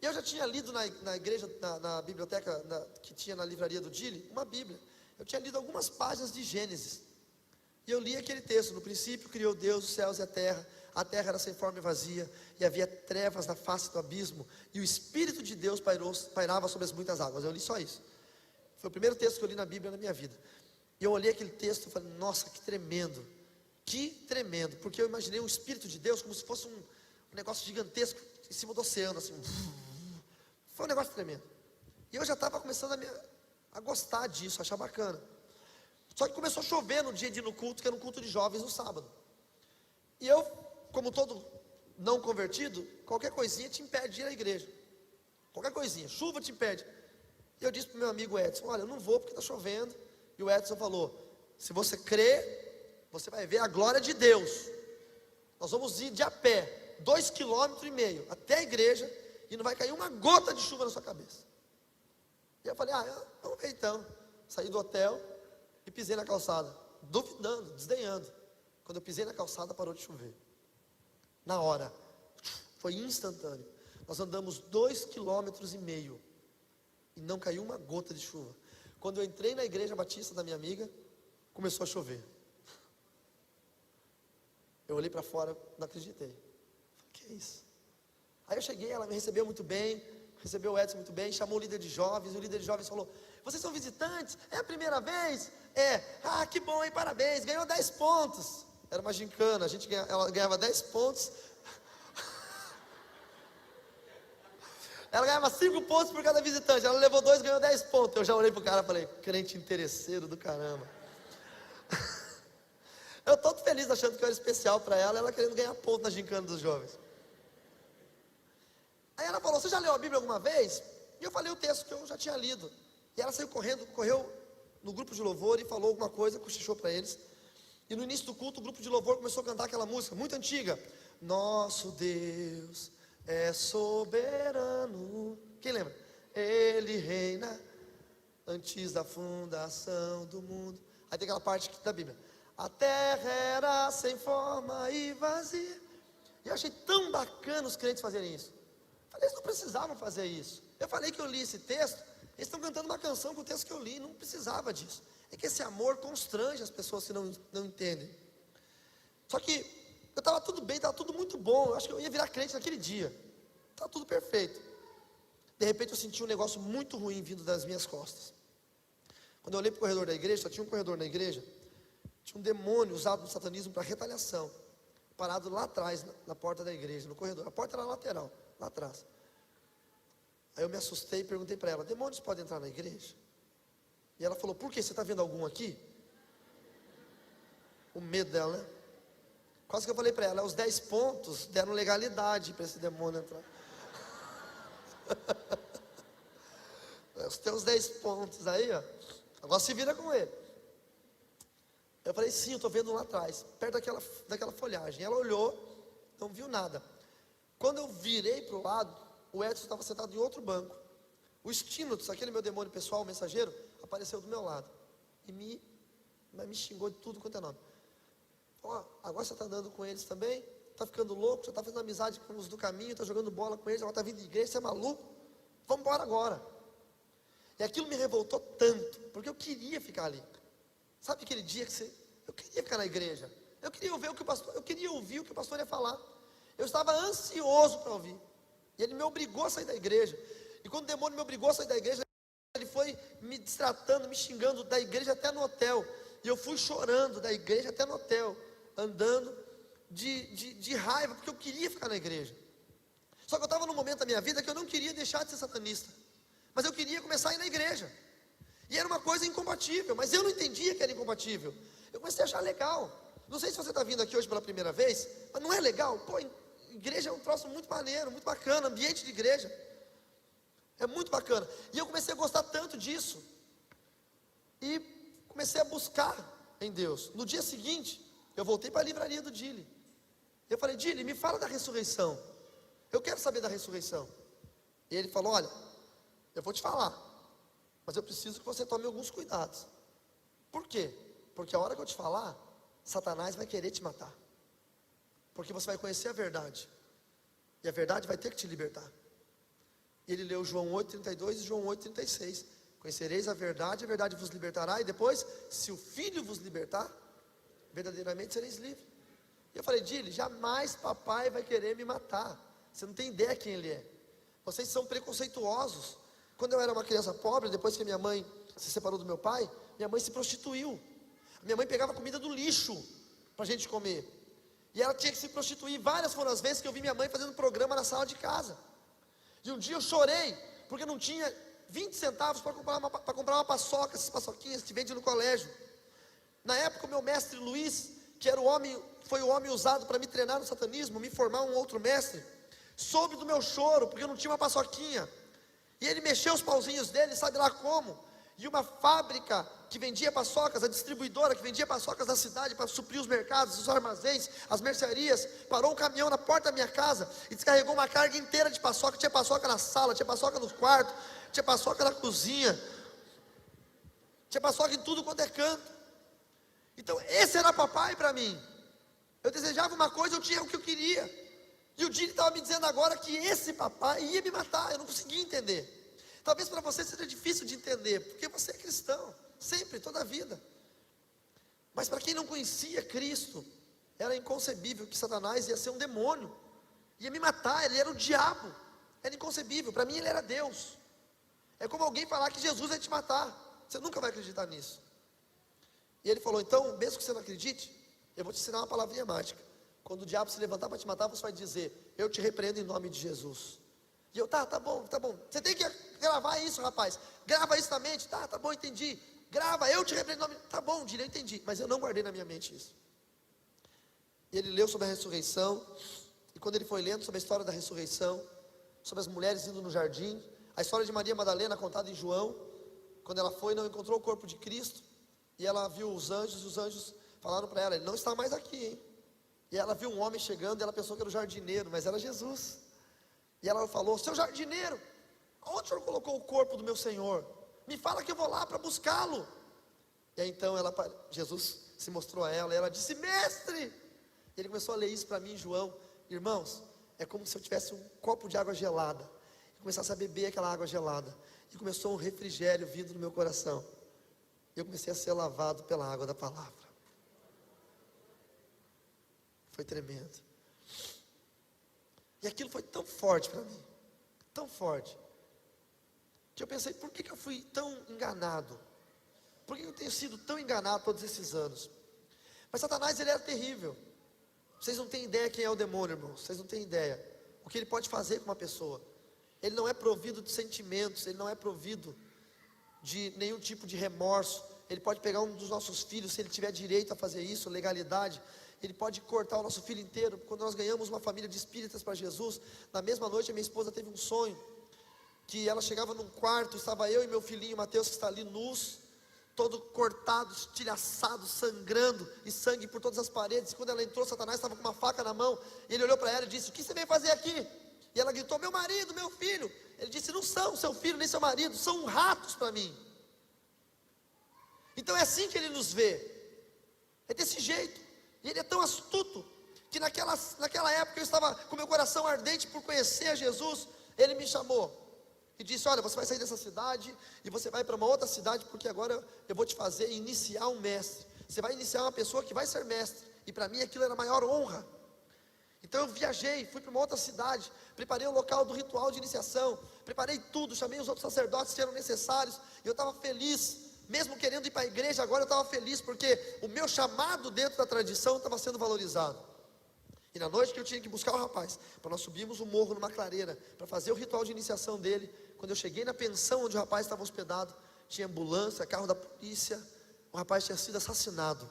E eu já tinha lido na igreja, na biblioteca que tinha na livraria do Dili, uma Bíblia. Eu tinha lido algumas páginas de Gênesis. E eu li aquele texto: no princípio criou Deus os céus e a terra era sem forma e vazia, e havia trevas na face do abismo, e o Espírito de Deus pairava sobre as muitas águas. Eu li só isso. Foi o primeiro texto que eu li na Bíblia na minha vida. E eu olhei aquele texto e falei: nossa, que tremendo, porque eu imaginei o Espírito de Deus como se fosse um negócio gigantesco em cima do oceano, assim. Foi um negócio tremendo. E eu já estava começando a gostar disso, a achar bacana. Só que começou a chover no dia de ir no culto, que era um culto de jovens no sábado. E eu, como todo não convertido, qualquer coisinha te impede de ir à igreja. Qualquer coisinha, chuva te impede. E eu disse para o meu amigo Edson: olha, eu não vou porque está chovendo. E o Edson falou: se você crê, você vai ver a glória de Deus. Nós vamos ir de a pé, 2,5 km até a igreja, e não vai cair uma gota de chuva na sua cabeça. E eu falei: vamos ver então. Saí do hotel e pisei na calçada, duvidando, desdenhando. Quando eu pisei na calçada, parou de chover. Na hora, foi instantâneo. Nós andamos 2,5 km e não caiu uma gota de chuva. Quando eu entrei na igreja batista da minha amiga, começou a chover. Eu olhei para fora, não acreditei. Falei: que é isso? Aí eu cheguei, ela me recebeu muito bem, recebeu o Edson muito bem, chamou o líder de jovens. O líder de jovens falou: vocês são visitantes? É a primeira vez? É. Ah, que bom, hein? Parabéns, ganhou 10 pontos. Era uma gincana, ela ganhava 10 pontos. Ela ganhava 5 pontos por cada visitante. Ela levou 2, ganhou 10 pontos. Eu já olhei pro cara e falei: crente interesseiro do caramba. Eu todo feliz achando que eu era especial para ela, ela querendo ganhar ponto na gincana dos jovens. Aí ela falou: você já leu a Bíblia alguma vez? E eu falei o texto que eu já tinha lido. E ela saiu correndo, correu no grupo de louvor e falou alguma coisa, cochichou para eles. E no início do culto, o grupo de louvor começou a cantar aquela música muito antiga: nosso Deus é soberano. Quem lembra? Ele reina antes da fundação do mundo. Aí tem aquela parte da Bíblia: a terra era sem forma e vazia. E eu achei tão bacana os crentes fazerem isso. Falei: eles não precisavam fazer isso. Eu falei que eu li esse texto, eles estão cantando uma canção com o texto que eu li, não precisava disso. É que esse amor constrange as pessoas que não entendem. Só que eu estava tudo bem, estava tudo muito bom. Eu acho que eu ia virar crente naquele dia. Estava tudo perfeito. De repente eu senti um negócio muito ruim vindo das minhas costas. Quando eu olhei para o corredor da igreja, só tinha um corredor na igreja. Tinha um demônio usado no satanismo para retaliação. parado lá atrás, na porta da igreja, no corredor. A porta era lateral, lá atrás. Aí eu me assustei e perguntei para ela: demônios podem entrar na igreja? E ela falou: por quê? Você está vendo algum aqui? O medo dela, né? Quase que eu falei para ela: os 10 pontos deram legalidade para esse demônio entrar. Os teus 10 pontos aí, ó, agora se vira com ele. Eu falei: sim, eu estou vendo lá atrás, perto daquela folhagem. Ela olhou, não viu nada. Quando eu virei para o lado, o Edson estava sentado em outro banco. O Stinotus, aquele meu demônio pessoal, o mensageiro, apareceu do meu lado e me xingou de tudo quanto é nome. Ó, agora você está andando com eles também, está ficando louco, já está fazendo amizade com os do caminho, está jogando bola com eles, agora está vindo de igreja, você é maluco? Vamos embora agora. E aquilo me revoltou tanto, porque eu queria ficar ali. Sabe aquele dia que eu queria ficar na igreja, eu queria ouvir o que o pastor ia falar. Eu estava ansioso para ouvir. E ele me obrigou a sair da igreja. E quando o demônio me obrigou a sair da igreja, ele foi me destratando, me xingando da igreja até no hotel. E eu fui chorando da igreja até no hotel, andando de raiva, porque eu queria ficar na igreja. Só que eu estava num momento da minha vida que eu não queria deixar de ser satanista, mas eu queria começar a ir na igreja. E era uma coisa incompatível, mas eu não entendia que era incompatível. Eu comecei a achar legal. Não sei se você está vindo aqui hoje pela primeira vez, mas não é legal? Pô, igreja é um troço muito maneiro, muito bacana, ambiente de igreja é muito bacana. E eu comecei a gostar tanto disso, e comecei a buscar em Deus. No dia seguinte, eu voltei para a livraria do Dili. Eu falei: Dili, me fala da ressurreição, eu quero saber da ressurreição. E ele falou: olha, eu vou te falar, mas eu preciso que você tome alguns cuidados. Por quê? Porque a hora que eu te falar, Satanás vai querer te matar, porque você vai conhecer a verdade, e a verdade vai ter que te libertar. E ele leu João 8,32 e João 8,36. Conhecereis a verdade vos libertará. E depois, se o Filho vos libertar, verdadeiramente sereis livres. E eu falei: Dili, jamais papai vai querer me matar. Você não tem ideia quem ele é. Vocês são preconceituosos. Quando eu era uma criança pobre, depois que minha mãe se separou do meu pai, minha mãe se prostituiu. Minha mãe pegava comida do lixo para a gente comer. E ela tinha que se prostituir. Várias foram as vezes que eu vi minha mãe fazendo programa na sala de casa. E um dia eu chorei, porque não tinha 20 centavos para comprar uma paçoca, essas paçoquinhas que vende no colégio. Na época, o meu mestre Luiz, que era foi o homem usado para me treinar no satanismo, me formar um outro mestre, soube do meu choro, porque eu não tinha uma paçoquinha. E ele mexeu os pauzinhos dele, sabe lá como? E uma fábrica que vendia paçocas, a distribuidora que vendia paçocas na cidade para suprir os mercados, os armazéns, as mercearias, parou um caminhão na porta da minha casa e descarregou uma carga inteira de paçoca. Tinha paçoca na sala, tinha paçoca no quarto, tinha paçoca na cozinha, tinha paçoca em tudo quanto é canto. Então esse era papai para mim. Eu desejava uma coisa, eu tinha o que eu queria. E o Dili estava me dizendo agora que esse papai ia me matar. Eu não conseguia entender. Talvez para você seja difícil de entender, porque você é cristão, sempre, toda a vida. Mas para quem não conhecia Cristo, era inconcebível que Satanás ia ser um demônio, ia me matar, ele era o diabo. Era inconcebível, para mim ele era Deus. É como alguém falar que Jesus ia te matar. Você nunca vai acreditar nisso. E ele falou: então, mesmo que você não acredite, eu vou te ensinar uma palavrinha mágica. Quando o diabo se levantar para te matar, você vai dizer: eu te repreendo em nome de Jesus. E eu: tá bom. Você tem que gravar isso, rapaz. Grava isso na mente. Tá bom, entendi. Grava, eu te repreendo em nome. Tá bom, Dili, eu entendi. Mas eu não guardei na minha mente isso. E ele leu sobre a ressurreição. E quando ele foi lendo sobre a história da ressurreição, sobre as mulheres indo no jardim, a história de Maria Madalena contada em João, quando ela foi e não encontrou o corpo de Cristo, e ela viu os anjos falaram para ela: ele não está mais aqui, hein? E ela viu um homem chegando, e ela pensou que era o jardineiro, mas era Jesus. E ela falou: seu jardineiro, onde o senhor colocou o corpo do meu Senhor? Me fala que eu vou lá para buscá-lo. E aí então Jesus se mostrou a ela, e ela disse: mestre! E ele começou a ler isso para mim em João. Irmãos, é como se eu tivesse um copo de água gelada, e começasse a beber aquela água gelada, e começou um refrigério vindo no meu coração. E eu comecei a ser lavado pela água da palavra. Foi tremendo. E aquilo foi tão forte para mim, tão forte, que eu pensei: por que eu fui tão enganado? Por que eu tenho sido tão enganado todos esses anos? Mas Satanás, ele era terrível. Vocês não têm ideia quem é o demônio, irmãos. Vocês não têm ideia o que ele pode fazer com uma pessoa. Ele não é provido de sentimentos, ele não é provido de nenhum tipo de remorso. Ele pode pegar um dos nossos filhos, se ele tiver direito a fazer isso, legalidade. Ele pode cortar o nosso filho inteiro. Quando nós ganhamos uma família de espíritas para Jesus, na mesma noite a minha esposa teve um sonho, que ela chegava num quarto, estava eu e meu filhinho Mateus, que está ali nus, todo cortado, estilhaçado, sangrando, e sangue por todas as paredes. E quando ela entrou, Satanás estava com uma faca na mão, e ele olhou para ela e disse: o que você veio fazer aqui? E ela gritou: meu marido, meu filho. Ele disse: não são seu filho nem seu marido, são ratos para mim. Então é assim que ele nos vê, é desse jeito. E ele é tão astuto, que naquela época eu estava com meu coração ardente por conhecer a Jesus. Ele me chamou e disse: olha, você vai sair dessa cidade e você vai para uma outra cidade, porque agora eu vou te fazer iniciar um mestre. Você vai iniciar uma pessoa que vai ser mestre. E para mim aquilo era a maior honra. Então eu viajei, fui para uma outra cidade, preparei o local do ritual de iniciação, preparei tudo, chamei os outros sacerdotes que eram necessários, e eu estava feliz. Mesmo querendo ir para a igreja, agora eu estava feliz, porque o meu chamado dentro da tradição estava sendo valorizado. E na noite que eu tinha que buscar o rapaz, para nós subirmos o morro numa clareira, para fazer o ritual de iniciação dele, quando eu cheguei na pensão onde o rapaz estava hospedado, tinha ambulância, carro da polícia, o rapaz tinha sido assassinado.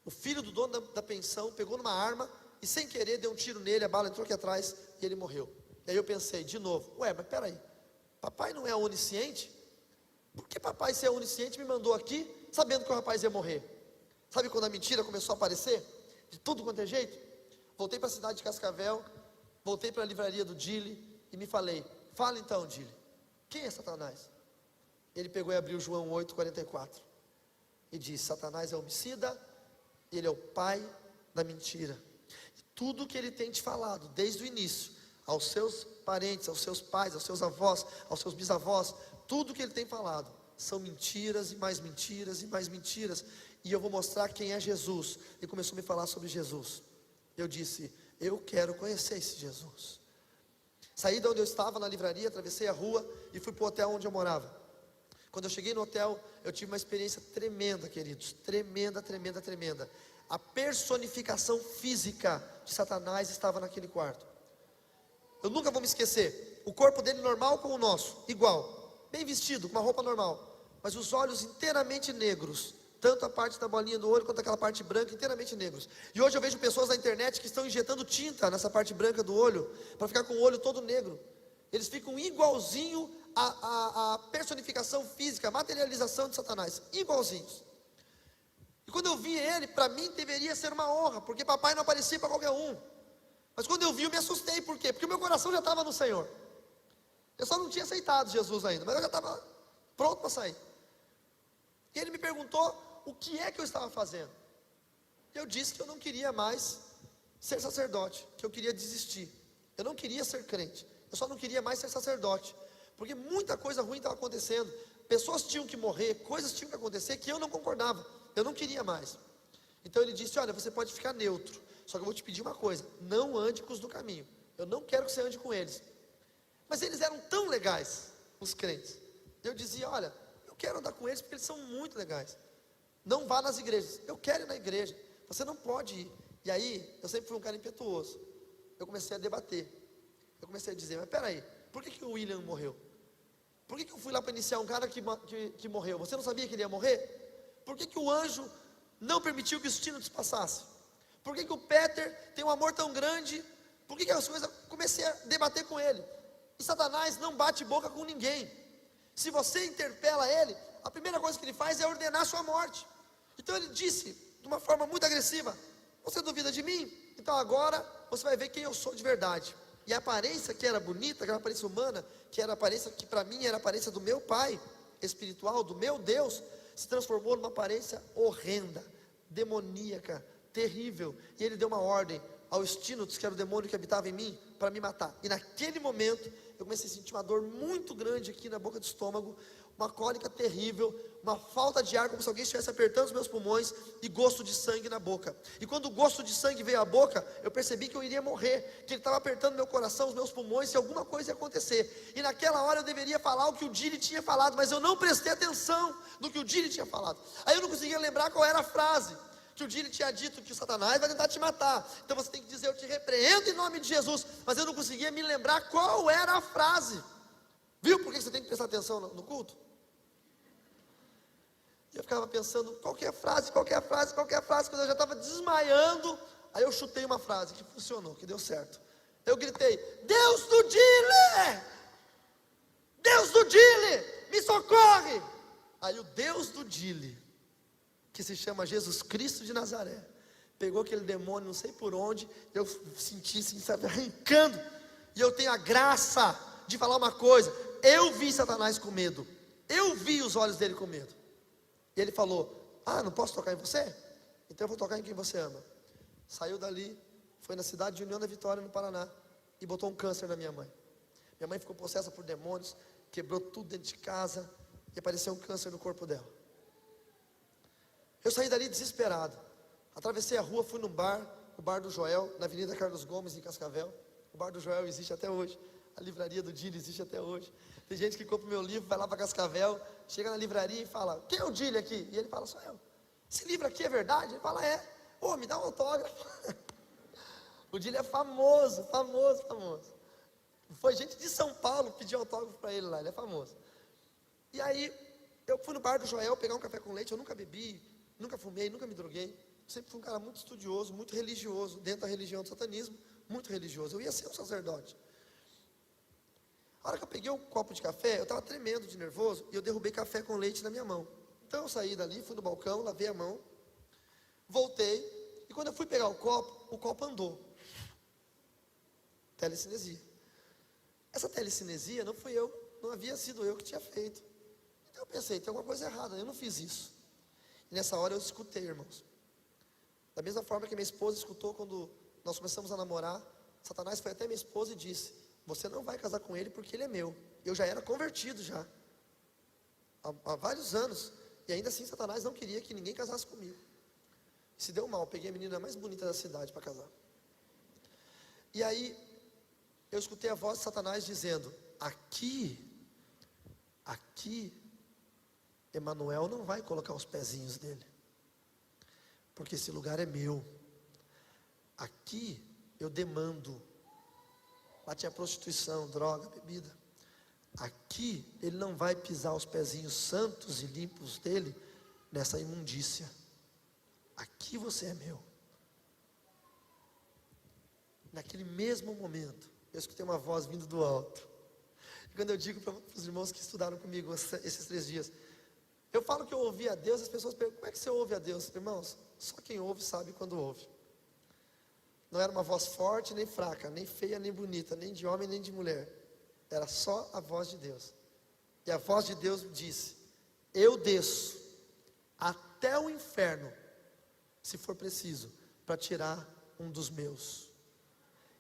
O filho do dono da pensão pegou numa arma e sem querer deu um tiro nele, a bala entrou aqui atrás e ele morreu. E aí eu pensei de novo: ué, mas peraí, papai não é onisciente? Por que papai, se é onisciente, me mandou aqui sabendo que o rapaz ia morrer? Sabe quando a mentira começou a aparecer? De tudo quanto é jeito? Voltei para a cidade de Cascavel, voltei para a livraria do Dili e me falei: fala então, Dili, quem é Satanás? Ele pegou e abriu João 8,44 e disse: Satanás é homicida, ele é o pai da mentira. E tudo que ele tem te falado desde o início, aos seus parentes, aos seus pais, aos seus avós, aos seus bisavós, tudo que ele tem falado são mentiras e mais mentiras e mais mentiras. E eu vou mostrar quem é Jesus. E começou a me falar sobre Jesus. Eu disse: eu quero conhecer esse Jesus. Saí de onde eu estava na livraria, atravessei a rua e fui para o hotel onde eu morava. Quando eu cheguei no hotel, eu tive uma experiência tremenda, queridos. Tremenda, tremenda, tremenda. A personificação física de Satanás estava naquele quarto. Eu nunca vou me esquecer. O corpo dele normal com o nosso, igual, bem vestido, com uma roupa normal, mas os olhos inteiramente negros, tanto a parte da bolinha do olho quanto aquela parte branca, inteiramente negros. E hoje eu vejo pessoas na internet que estão injetando tinta nessa parte branca do olho, para ficar com o olho todo negro. Eles ficam igualzinho à personificação física, a materialização de Satanás, igualzinhos. E quando eu vi ele, para mim deveria ser uma honra, porque papai não aparecia para qualquer um. Mas quando eu vi, eu me assustei. Por quê? Porque o meu coração já estava no Senhor. Eu só não tinha aceitado Jesus ainda, mas eu já estava pronto para sair. E ele me perguntou o que é que eu estava fazendo. Eu disse que eu não queria mais ser sacerdote, que eu queria desistir. Eu não queria ser crente, eu só não queria mais ser sacerdote, porque muita coisa ruim estava acontecendo. Pessoas tinham que morrer, coisas tinham que acontecer que eu não concordava, eu não queria mais. Então ele disse: olha, você pode ficar neutro, só que eu vou te pedir uma coisa: não ande com os do caminho. Eu não quero que você ande com eles. Mas eles eram tão legais, os crentes. Eu dizia: olha, eu quero andar com eles porque eles são muito legais. Não vá nas igrejas. Eu quero ir na igreja. Você não pode ir. E aí, eu sempre fui um cara impetuoso. Eu comecei a debater. Eu comecei a dizer: mas peraí, por que o William morreu? Por que eu fui lá para iniciar um cara que morreu? Você não sabia que ele ia morrer? Por que o anjo não permitiu que os títulos passassem? Por que o Peter tem um amor tão grande? Por que as coisas... Comecei a debater com ele. E Satanás não bate boca com ninguém. Se você interpela ele, a primeira coisa que ele faz é ordenar a sua morte. Então ele disse, de uma forma muito agressiva: você duvida de mim? Então agora você vai ver quem eu sou de verdade. E a aparência que era bonita, aquela aparência humana, que era a aparência que para mim era a aparência do meu pai espiritual, do meu Deus, se transformou numa aparência horrenda, demoníaca, terrível. E ele deu uma ordem ao Estínotos, que era o demônio que habitava em mim, para me matar. E naquele momento eu comecei a sentir uma dor muito grande aqui na boca do estômago, uma cólica terrível, uma falta de ar, como se alguém estivesse apertando os meus pulmões, e gosto de sangue na boca. E quando o gosto de sangue veio à boca, eu percebi que eu iria morrer, que ele estava apertando meu coração, os meus pulmões, se alguma coisa ia acontecer. E naquela hora eu deveria falar o que o Dili tinha falado, mas eu não prestei atenção no que o Dili tinha falado. Aí eu não conseguia lembrar qual era a frase. que o Dile tinha dito que o Satanás vai tentar te matar. Então você tem que dizer: eu te repreendo em nome de Jesus. Mas eu não conseguia me lembrar qual era a frase. Viu por que você tem que prestar atenção no culto? E eu ficava pensando, qualquer frase, quando eu já estava desmaiando. Aí eu chutei uma frase que funcionou, que deu certo. Eu gritei: Deus do Dile! Deus do Dile, me socorre! Aí o Deus do Dile, que se chama Jesus Cristo de Nazaré, pegou aquele demônio, não sei por onde, eu senti assim, sabe, arrancando. E eu tenho a graça de falar uma coisa: eu vi Satanás com medo, eu vi os olhos dele com medo. E ele falou: ah, não posso tocar em você? Então eu vou tocar em quem você ama. Saiu dali, foi na cidade de União da Vitória, no Paraná, e botou um câncer na minha mãe. Minha mãe ficou possessa por demônios, quebrou tudo dentro de casa, e apareceu um câncer no corpo dela. Eu saí dali desesperado, atravessei a rua, fui no bar, o bar do Joel, na Avenida Carlos Gomes, em Cascavel. O bar do Joel existe até hoje, a livraria do Dile existe até hoje. Tem gente que compra o meu livro, vai lá para Cascavel, chega na livraria e fala: quem é o Dile aqui? E ele fala: sou eu. Esse livro aqui é verdade? Ele fala: é. Pô, me dá um autógrafo. O Dile é famoso. Foi gente de São Paulo pedir autógrafo para ele lá, ele é famoso. E aí, eu fui no bar do Joel pegar um café com leite. Eu nunca bebi, nunca fumei, nunca me droguei. Sempre fui um cara muito estudioso, muito religioso, dentro da religião do satanismo, muito religioso. Eu ia ser um sacerdote. A hora que eu peguei um copo de café, eu estava tremendo de nervoso, e eu derrubei café com leite na minha mão. Então eu saí dali, fui no balcão, lavei a mão, voltei, e quando eu fui pegar o copo andou. Telecinesia. Essa telecinesia não fui eu, não havia sido eu que tinha feito. Então eu pensei: tem alguma coisa errada, eu não fiz isso. E nessa hora eu escutei, irmãos. Da mesma forma que minha esposa escutou quando nós começamos a namorar, Satanás foi até minha esposa e disse: você não vai casar com ele porque ele é meu. Eu já era convertido já, há vários anos, e ainda assim Satanás não queria que ninguém casasse comigo. Se deu mal, peguei a menina mais bonita da cidade para casar. E aí, eu escutei a voz de Satanás dizendo: aqui, Emanuel não vai colocar os pezinhos dele, porque esse lugar é meu. Aqui, eu demando. Lá tinha prostituição, droga, bebida. Aqui, ele não vai pisar os pezinhos santos e limpos dele nessa imundícia. Aqui você é meu. Naquele mesmo momento, eu escutei uma voz vindo do alto. E quando eu digo para os irmãos que estudaram comigo esses 3 dias, eu falo que eu ouvi a Deus, as pessoas perguntam: como é que você ouve a Deus? Irmãos, só quem ouve sabe quando ouve. Não era uma voz forte nem fraca, nem feia nem bonita, nem de homem nem de mulher. Era só a voz de Deus. E a voz de Deus disse: eu desço até o inferno, se for preciso, para tirar um dos meus.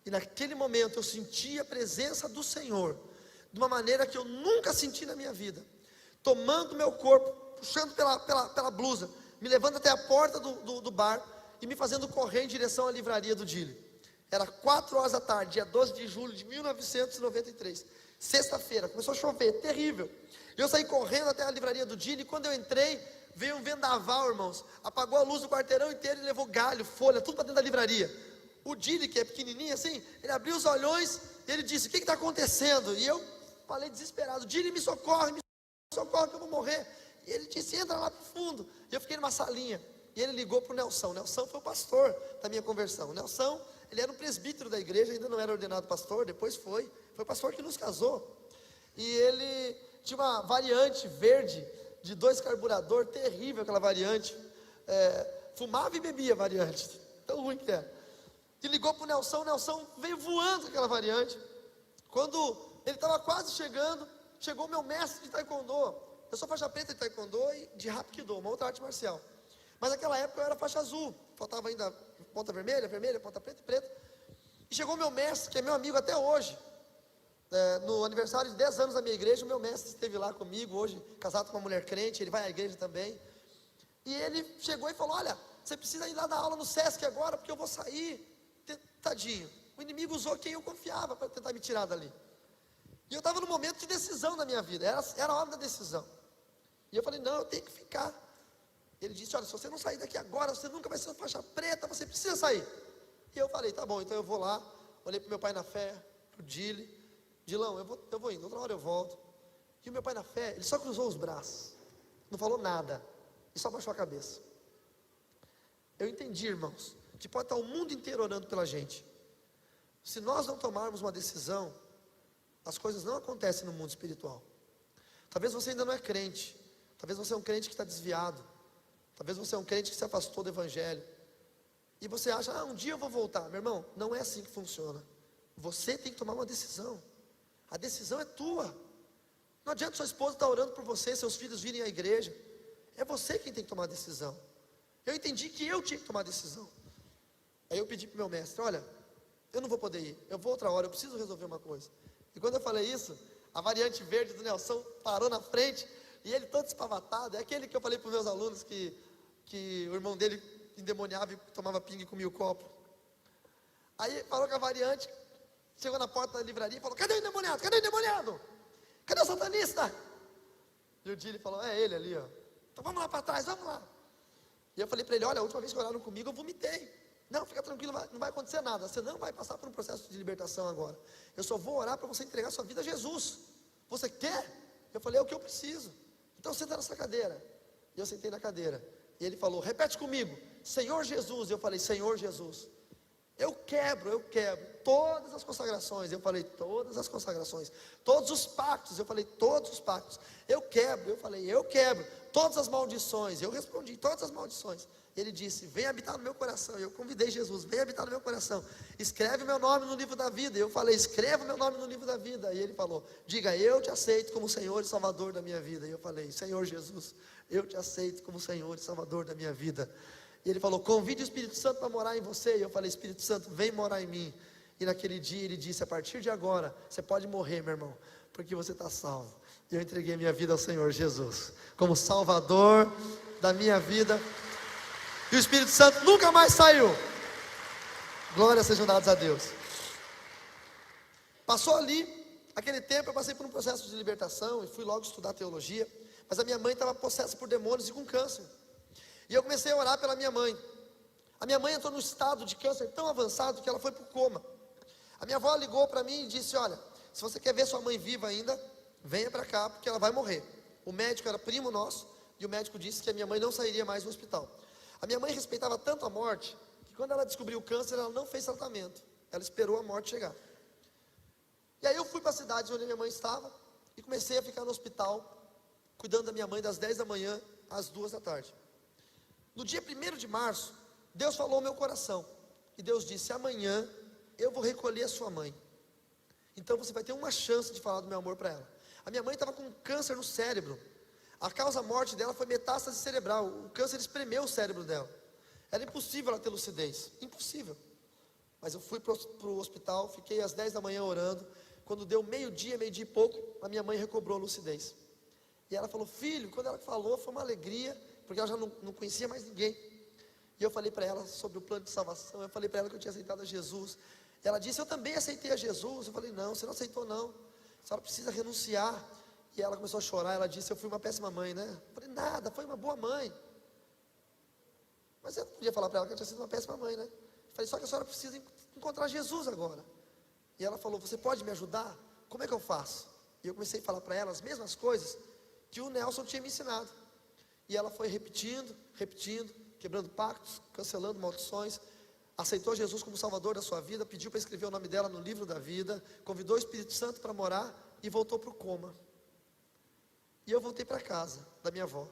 E naquele momento eu senti a presença do Senhor de uma maneira que eu nunca senti na minha vida, tomando meu corpo, puxando pela blusa, me levando até a porta do bar e me fazendo correr em direção à livraria do Dile. Era 4 horas da tarde, dia 12 de julho de 1993, sexta-feira. Começou a chover, terrível. Eu saí correndo até a livraria do Dile, e quando eu entrei, veio um vendaval, irmãos, apagou a luz do quarteirão inteiro e levou galho, folha, tudo para dentro da livraria. O Dile, que é pequenininho assim, ele abriu os olhões e ele disse: o que está acontecendo? E eu falei desesperado: Dile, me socorre que eu vou morrer. E ele disse: entra lá para o fundo. E eu fiquei numa salinha, e ele ligou para o Nelson. Nelson foi o pastor da minha conversão. O Nelson, ele era um presbítero da igreja, ainda não era ordenado pastor, depois foi o pastor que nos casou. E ele tinha uma variante verde, de 2 carburador, terrível aquela variante, fumava e bebia a variante, tão ruim que era. E ligou para o Nelson veio voando com aquela variante. Quando ele estava quase chegando, chegou o meu mestre de taekwondo. Eu sou faixa preta de taekwondo e de hapkido, uma outra arte marcial. Mas naquela época eu era faixa azul, faltava ainda ponta vermelha, ponta preta e preta. E chegou o meu mestre, que é meu amigo até hoje. No aniversário de 10 anos da minha igreja, o meu mestre esteve lá comigo, hoje casado com uma mulher crente, ele vai à igreja também. E ele chegou e falou: olha, você precisa ir lá dar aula no Sesc agora, porque eu vou sair. Tadinho, o inimigo usou quem eu confiava para tentar me tirar dali. E eu estava num momento de decisão na minha vida, era a hora da decisão. E eu falei: não, eu tenho que ficar. Ele disse: olha, se você não sair daqui agora, você nunca vai ser faixa preta, você precisa sair. E eu falei: tá bom, então eu vou lá. Olhei para o meu pai na fé, para o Dile: Dilão, eu vou indo, outra hora eu volto. E o meu pai na fé, ele só cruzou os braços, não falou nada, e só baixou a cabeça. Eu entendi, irmãos, que pode estar o mundo inteiro orando pela gente. Se nós não tomarmos uma decisão, as coisas não acontecem no mundo espiritual. Talvez você ainda não é crente, talvez você é um crente que está desviado, talvez você é um crente que se afastou do evangelho, e você acha: um dia eu vou voltar. Meu irmão, não é assim que funciona. Você tem que tomar uma decisão. A decisão é tua. Não adianta sua esposa estar orando por você, seus filhos virem à igreja. É você quem tem que tomar a decisão. Eu entendi que eu tinha que tomar a decisão. Aí eu pedi para o meu mestre: olha, eu não vou poder ir, eu vou outra hora, eu preciso resolver uma coisa. E quando eu falei isso, a variante verde do Nelson parou na frente, e ele todo espavatado. É aquele que eu falei para os meus alunos que o irmão dele endemoniava e tomava pinga e comia o copo. Aí falou com a variante, chegou na porta da livraria e falou: cadê o endemoniado? Cadê o endemoniado? Cadê o satanista? E o Dile falou: é ele ali, ó. Então vamos lá para trás, vamos lá. E eu falei para ele: olha, a última vez que oraram comigo eu vomitei. Não, fica tranquilo, não vai acontecer nada. Você não vai passar por um processo de libertação agora. Eu só vou orar para você entregar sua vida a Jesus. Você quer? Eu falei: é o que eu preciso. Então senta nessa cadeira. E eu sentei na cadeira. E ele falou: repete comigo: Senhor Jesus. E eu falei: Senhor Jesus. Eu quebro todas as consagrações. Eu falei: todas as consagrações. Todos os pactos. Eu falei: todos os pactos. Eu falei: eu quebro todas as maldições. Eu respondi: todas as maldições. Ele disse: vem habitar no meu coração. Eu convidei Jesus: vem habitar no meu coração. Escreve meu nome no livro da vida. Eu falei: escreva meu nome no livro da vida. E ele falou: diga: eu te aceito como Senhor e Salvador da minha vida. E eu falei: Senhor Jesus, eu te aceito como Senhor e Salvador da minha vida. E ele falou: convide o Espírito Santo para morar em você. E eu falei: Espírito Santo, vem morar em mim. E naquele dia ele disse: a partir de agora, você pode morrer, meu irmão, porque você está salvo. E eu entreguei minha vida ao Senhor Jesus, como Salvador da minha vida. E o Espírito Santo nunca mais saiu. Glórias sejam dadas a Deus. Passou ali, aquele tempo eu passei por um processo de libertação e fui logo estudar teologia. Mas a minha mãe estava possessa por demônios e com câncer. E eu comecei a orar pela minha mãe. A minha mãe entrou num estado de câncer tão avançado que ela foi para o coma. A minha avó ligou para mim e disse: olha, se você quer ver sua mãe viva ainda, venha para cá, porque ela vai morrer. O médico era primo nosso, e o médico disse que a minha mãe não sairia mais do hospital. A minha mãe respeitava tanto a morte, que quando ela descobriu o câncer, ela não fez tratamento. Ela esperou a morte chegar. E aí eu fui para a cidade onde a minha mãe estava, e comecei a ficar no hospital, cuidando da minha mãe das 10 da manhã às 2 da tarde. No dia 1º de março, Deus falou ao meu coração, e Deus disse: amanhã eu vou recolher a sua mãe, então você vai ter uma chance de falar do meu amor para ela. A minha mãe estava com câncer no cérebro. A causa morte dela foi metástase cerebral. O câncer espremeu o cérebro dela. Era impossível ela ter lucidez, impossível. Mas eu fui para o hospital, fiquei às 10 da manhã orando. Quando deu meio-dia e pouco, a minha mãe recobrou a lucidez. E ela falou: filho, quando ela falou, foi uma alegria, porque ela já não conhecia mais ninguém. E eu falei para ela sobre o plano de salvação. Eu falei para ela que eu tinha aceitado a Jesus. Ela disse: eu também aceitei a Jesus. Eu falei: não, você não aceitou não, a senhora precisa renunciar. E ela começou a chorar. Ela disse: eu fui uma péssima mãe, né? Eu falei: nada, foi uma boa mãe. Mas eu não podia falar para ela que eu tinha sido uma péssima mãe, né? Eu falei: só que a senhora precisa encontrar Jesus agora. E ela falou: você pode me ajudar? Como é que eu faço? E eu comecei a falar para ela as mesmas coisas que o Nelson tinha me ensinado. E ela foi repetindo, quebrando pactos, cancelando maldições. Aceitou Jesus como Salvador da sua vida, pediu para escrever o nome dela no livro da vida, convidou o Espírito Santo para morar e voltou para o coma. E eu voltei para casa da minha avó.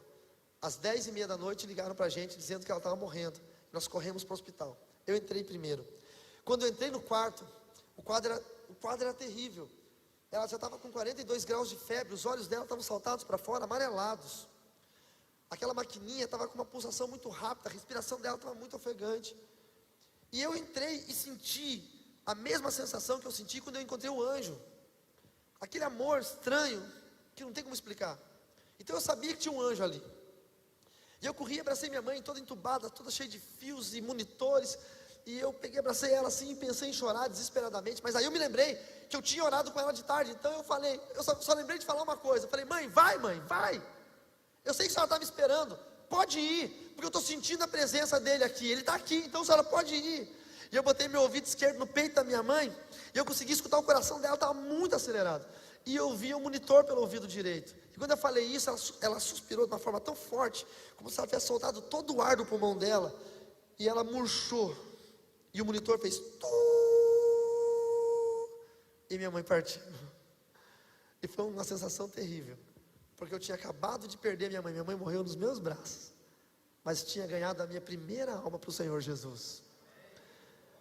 Às 10h30 da noite ligaram para a gente dizendo que ela estava morrendo. Nós corremos para o hospital. Eu entrei primeiro. Quando eu entrei no quarto, o quadro era terrível. Ela já estava com 42 graus de febre, os olhos dela estavam saltados para fora, amarelados. Aquela maquininha estava com uma pulsação muito rápida, a respiração dela estava muito ofegante. E eu entrei e senti a mesma sensação que eu senti quando eu encontrei o anjo. Aquele amor estranho, que não tem como explicar. Então eu sabia que tinha um anjo ali. E eu corri, abracei minha mãe, toda entubada, toda cheia de fios e monitores. E eu peguei, abracei ela assim e pensei em chorar desesperadamente. Mas aí eu me lembrei que eu tinha orado com ela de tarde. Então eu falei, eu só lembrei de falar uma coisa. Eu falei: mãe, vai, eu sei que a senhora está me esperando, pode ir, porque eu estou sentindo a presença dele aqui, ele está aqui, então a senhora pode ir. E eu botei meu ouvido esquerdo no peito da minha mãe, e eu consegui escutar o coração dela, estava muito acelerado. E eu via o monitor pelo ouvido direito. E quando eu falei isso, ela suspirou de uma forma tão forte, como se ela tivesse soltado todo o ar do pulmão dela, e ela murchou. E o monitor fez tu, e minha mãe partiu. E foi uma sensação terrível, porque eu tinha acabado de perder minha mãe morreu nos meus braços, mas tinha ganhado a minha primeira alma para o Senhor Jesus.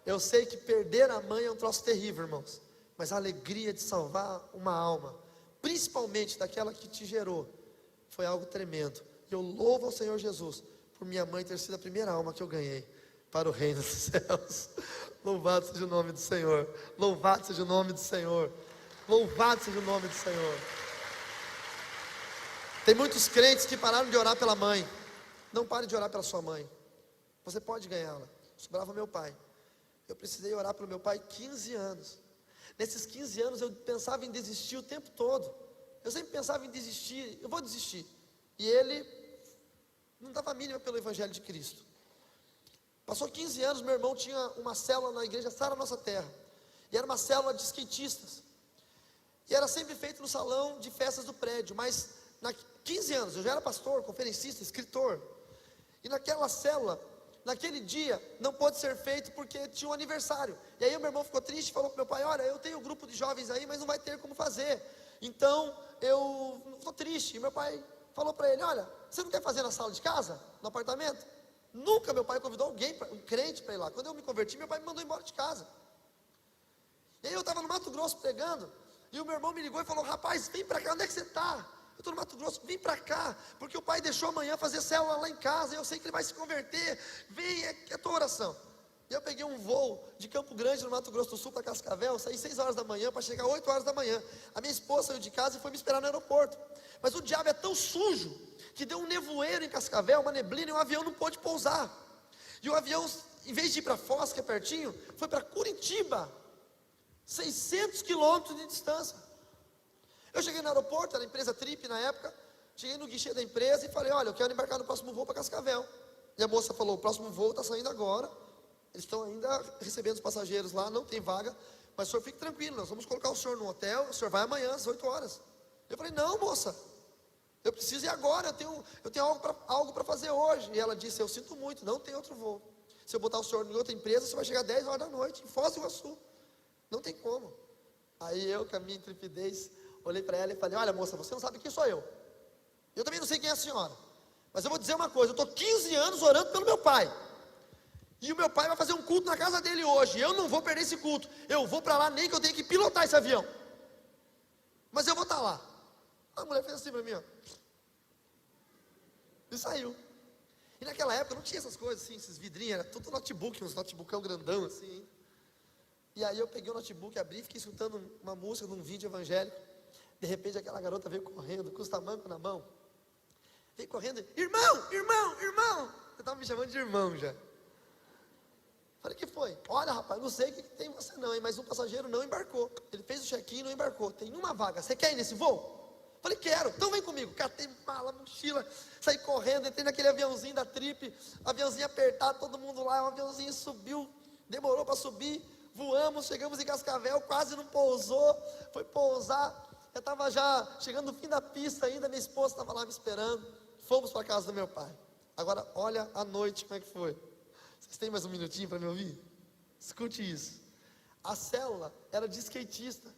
Eu sei que perder a mãe é um troço terrível, irmãos, mas a alegria de salvar uma alma, principalmente daquela que te gerou, foi algo tremendo. E eu louvo ao Senhor Jesus por minha mãe ter sido a primeira alma que eu ganhei para o reino dos céus. Louvado seja o nome do Senhor, louvado seja o nome do Senhor, louvado seja o nome do Senhor. Tem muitos crentes que pararam de orar pela mãe. Não pare de orar pela sua mãe, você pode ganhá-la. Sobrava meu pai, eu precisei orar pelo meu pai 15 anos. Nesses 15 anos eu pensava em desistir o tempo todo. Eu sempre pensava em desistir, eu vou desistir. E ele não dava a mínima pelo Evangelho de Cristo. Passou 15 anos, meu irmão tinha uma célula na igreja Sara Nossa Terra. E era uma célula de skatistas. E era sempre feito no salão de festas do prédio. Mas 15 anos, eu já era pastor, conferencista, escritor. E naquela célula, naquele dia, não pôde ser feito porque tinha um aniversário. E aí o meu irmão ficou triste e falou para meu pai: olha, eu tenho um grupo de jovens aí, mas não vai ter como fazer. Então, eu estou triste. E meu pai falou para ele: olha, você não quer fazer na sala de casa? No apartamento? Nunca meu pai convidou alguém, um crente para ir lá. Quando eu me converti, meu pai me mandou embora de casa. E aí eu estava no Mato Grosso pregando, e o meu irmão me ligou e falou: rapaz, vem para cá, onde é que você está? Eu estou no Mato Grosso, vem para cá, porque o pai deixou amanhã fazer célula lá em casa, e eu sei que ele vai se converter, vem, é a tua oração. E eu peguei um voo de Campo Grande, no Mato Grosso do Sul, para Cascavel, saí 6 horas da manhã, para chegar 8 horas da manhã. A minha esposa saiu de casa e foi me esperar no aeroporto. Mas o diabo é tão sujo, que deu um nevoeiro em Cascavel, uma neblina, e o avião não pôde pousar. E o avião, em vez de ir para Foz, que é pertinho, foi para Curitiba, 600 quilômetros de distância. Eu cheguei no aeroporto, era a empresa Trip na época, cheguei no guichê da empresa e falei: olha, eu quero embarcar no próximo voo para Cascavel. E a moça falou: o próximo voo está saindo agora, eles estão ainda recebendo os passageiros lá, não tem vaga, mas o senhor fique tranquilo, nós vamos colocar o senhor no hotel, o senhor vai amanhã às 8 horas. Eu falei: não, moça, eu preciso ir agora, eu tenho algo para fazer hoje. E ela disse: eu sinto muito, não tem outro voo. Se eu botar o senhor em outra empresa, você vai chegar 10 horas da noite, em Foz do Iguaçu. Não tem como. Aí eu, com a minha intrepidez, olhei para ela e falei: olha, moça, você não sabe quem sou eu. Eu também não sei quem é a senhora. Mas eu vou dizer uma coisa: eu estou 15 anos orando pelo meu pai. E o meu pai vai fazer um culto na casa dele hoje. Eu não vou perder esse culto. Eu vou para lá, nem que eu tenha que pilotar esse avião. Mas eu vou estar lá. A mulher fez assim para mim, ó. E saiu. E naquela época não tinha essas coisas assim, esses vidrinhos, era tudo notebook, uns notebookão grandão assim. E aí eu peguei o notebook, abri, fiquei escutando uma música num vídeo evangélico. De repente aquela garota veio correndo, com os tamancos na mão. Veio correndo: irmão, irmão, irmão. Eu estava me chamando de irmão já. Falei: que foi? Olha, rapaz, não sei o que tem você não, hein, mas um passageiro não embarcou. Ele fez o check-in e não embarcou. Tem uma vaga, você quer ir nesse voo? Falei: quero, então vem comigo. Catei mala, mochila, saí correndo, entrei naquele aviãozinho da Trip, aviãozinho apertado, todo mundo lá, o aviãozinho subiu, demorou para subir, voamos, chegamos em Cascavel, quase não pousou, foi pousar, eu estava já chegando no fim da pista ainda, minha esposa estava lá me esperando, fomos para a casa do meu pai. Agora, olha a noite como é que foi. Vocês têm mais um minutinho para me ouvir? Escute isso. A célula era de skatista.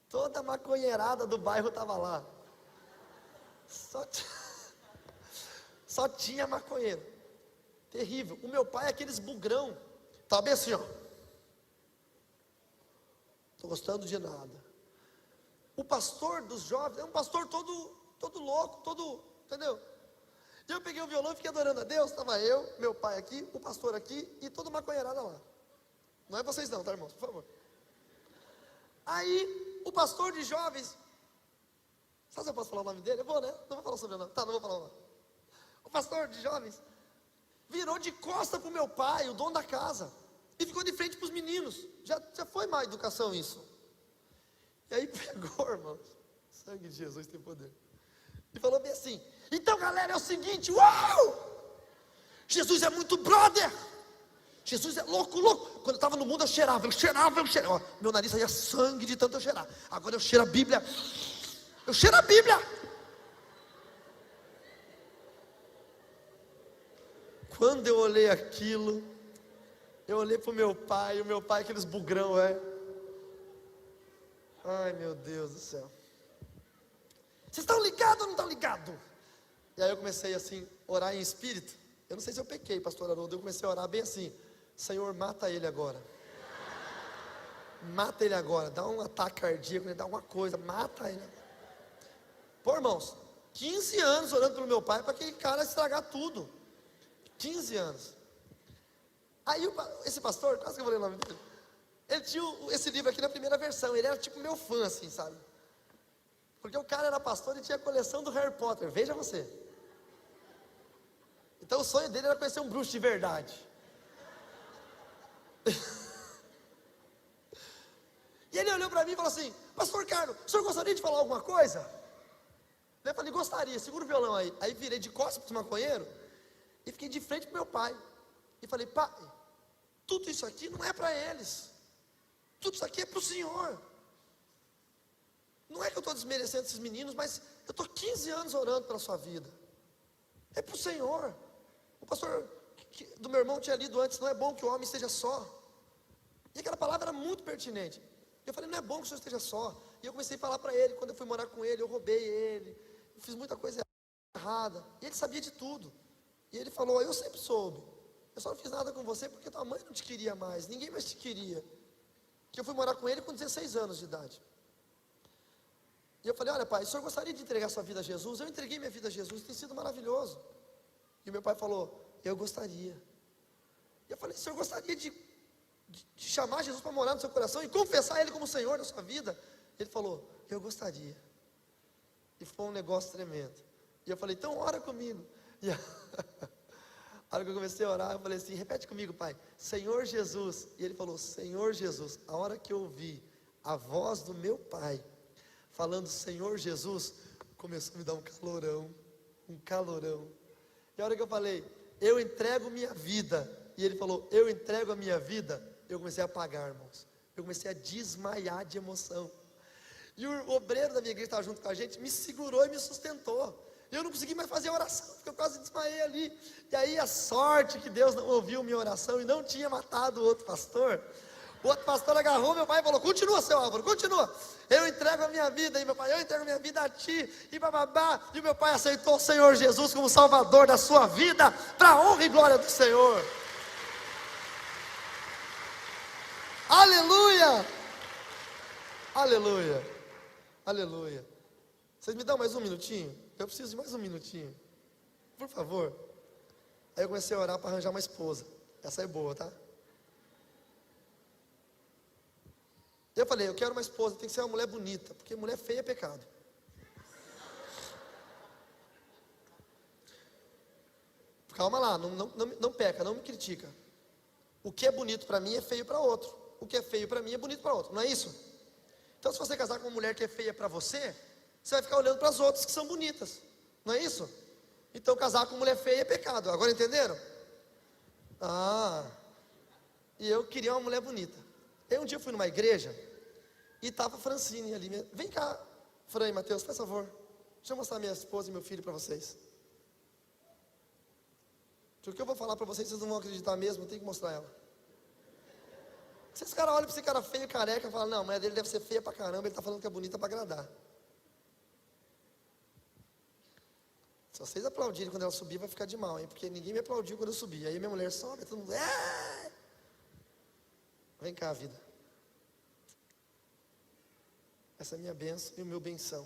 Toda a maconheirada do bairro estava lá. Só tinha maconheiro. Terrível. O meu pai é aqueles bugrão. Estava bem assim, ó. Estou gostando de nada. O pastor dos jovens é um pastor todo louco, entendeu? E eu peguei o violão e fiquei adorando a Deus. Estava eu, meu pai aqui, o pastor aqui e toda uma maconheirada lá. Não é vocês não, tá, irmãos? Por favor. Aí, o pastor de jovens, sabe se eu posso falar o nome dele? Eu vou, né? Não vou falar sobre o nome. Tá, não vou falar o nome. O pastor de jovens virou de costa para o meu pai, o dono da casa, e ficou de frente para os meninos. Já foi má educação isso. E aí pegou, irmãos, sangue de Jesus tem poder. E falou bem assim: então galera, é o seguinte, uau! Jesus é muito brother! Jesus é louco, louco. Quando eu estava no mundo eu cheirava. Ó, meu nariz saía sangue de tanto eu cheirar. Agora eu cheiro a Bíblia. Eu cheiro a Bíblia. Quando eu olhei aquilo, eu olhei para o meu pai, aqueles bugrão, ai meu Deus do céu. Vocês estão ligados ou não estão ligados? E aí eu comecei assim, orar em espírito. Eu não sei se eu pequei, pastor Haroldo. Eu comecei a orar bem assim: Senhor, mata ele agora. Mata ele agora. Dá um ataque cardíaco, dá alguma coisa. Mata ele agora. Pô, irmãos, 15 anos orando pelo meu pai para aquele cara estragar tudo. 15 anos. Aí esse pastor, quase que eu vou ler o nome dele, ele tinha esse livro aqui na primeira versão. Ele era tipo meu fã, assim, sabe? Porque o cara era pastor e tinha a coleção do Harry Potter. Veja você. Então o sonho dele era conhecer um bruxo de verdade. E ele olhou para mim e falou assim: pastor Carlos, o senhor gostaria de falar alguma coisa? Eu falei: gostaria, segura o violão aí. Aí virei de costas para o maconheiro e fiquei de frente para meu pai. E falei: pai, tudo isso aqui não é para eles. Tudo isso aqui é para o Senhor. Não é que eu estou desmerecendo esses meninos, mas eu estou 15 anos orando pela sua vida. É para o Senhor. O pastor do meu irmão tinha lido antes: não é bom que o homem esteja só. E aquela palavra era muito pertinente. Eu falei: não é bom que o senhor esteja só. E eu comecei a falar para ele. Quando eu fui morar com ele, eu roubei ele, eu fiz muita coisa errada. E ele sabia de tudo. E ele falou: eu sempre soube. Eu só não fiz nada com você porque tua mãe não te queria mais. Ninguém mais te queria. Que eu fui morar com ele com 16 anos de idade. E eu falei: olha pai, o senhor gostaria de entregar sua vida a Jesus? Eu entreguei minha vida a Jesus, tem sido maravilhoso. E meu pai falou: eu gostaria. E eu falei: o senhor gostaria de chamar Jesus para morar no seu coração e confessar Ele como Senhor da sua vida? Ele falou: eu gostaria. E foi um negócio tremendo. E eu falei: então ora comigo. E a hora que eu comecei a orar, eu falei assim: repete comigo, pai, Senhor Jesus. E ele falou: Senhor Jesus. A hora que eu ouvi a voz do meu pai falando Senhor Jesus, começou a me dar um calorão. Um calorão. E a hora que eu falei: eu entrego minha vida, e ele falou: eu entrego a minha vida, eu comecei a apagar, irmãos. Eu comecei a desmaiar de emoção. E o obreiro da minha igreja estava junto com a gente, me segurou e me sustentou. Eu não consegui mais fazer a oração, porque eu quase desmaiei ali. E aí a sorte que Deus não ouviu minha oração e não tinha matado o outro pastor. O outro pastor agarrou meu pai e falou: continua, seu Álvaro, continua. Eu entrego a minha vida, e meu pai: eu entrego a minha vida a ti, e bababá. E o meu pai aceitou o Senhor Jesus como Salvador da sua vida, para a honra e glória do Senhor. Aleluia, aleluia, aleluia. Vocês me dão mais um minutinho? Eu preciso de mais um minutinho, por favor. Aí eu comecei a orar para arranjar uma esposa. Essa é boa, tá? Eu falei: eu quero uma esposa, tem que ser uma mulher bonita, porque mulher feia é pecado. Calma lá, não peca, não me critica. O que é bonito para mim é feio para outro. O que é feio para mim é bonito para outro, não é isso? Então se você casar com uma mulher que é feia para você, você vai ficar olhando para as outras que são bonitas, não é isso? Então casar com mulher feia é pecado, agora entenderam? E eu queria uma mulher bonita. Aí um dia eu fui numa igreja e estava a Francine ali. Vem cá, Fran e Mateus, por favor. Deixa eu mostrar minha esposa e meu filho para vocês. O que eu vou falar para vocês, vocês não vão acreditar mesmo, eu tenho que mostrar ela. Se esse cara olha para esse cara feio, careca, e fala: não, a mulher dele deve ser feia pra caramba, ele está falando que é bonita para agradar. Se vocês aplaudirem quando ela subir, vai ficar de mal, hein? Porque ninguém me aplaudiu quando eu subi. Aí minha mulher sobe, todo mundo... Vem cá, vida. Essa é a minha bênção e o meu benção.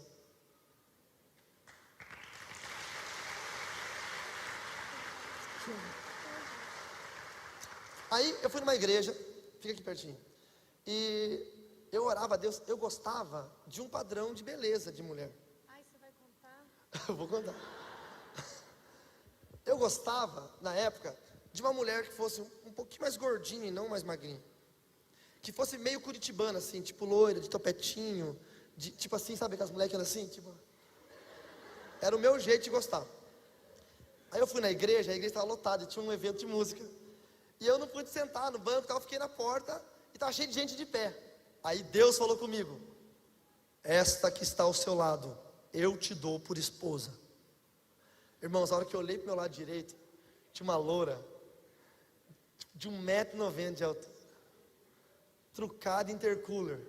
Aí eu fui numa igreja, fica aqui pertinho, e eu orava a Deus. Eu gostava de um padrão de beleza de mulher. Ai, você vai contar? Eu vou contar. Eu gostava, na época, de uma mulher que fosse um pouquinho mais gordinha e não mais magrinha. Que fosse meio curitibana, assim, tipo loira, de topetinho, tipo assim, sabe aquelas mulheres que andam assim, tipo... Era o meu jeito de gostar. Aí eu fui na igreja, a igreja estava lotada, e tinha um evento de música. E eu não pude sentar no banco, eu fiquei na porta e estava cheio de gente de pé. Aí Deus falou comigo: esta que está ao seu lado, eu te dou por esposa. Irmãos, a hora que eu olhei para o meu lado direito, tinha uma loura de 1,90 m de altura, trucada intercooler,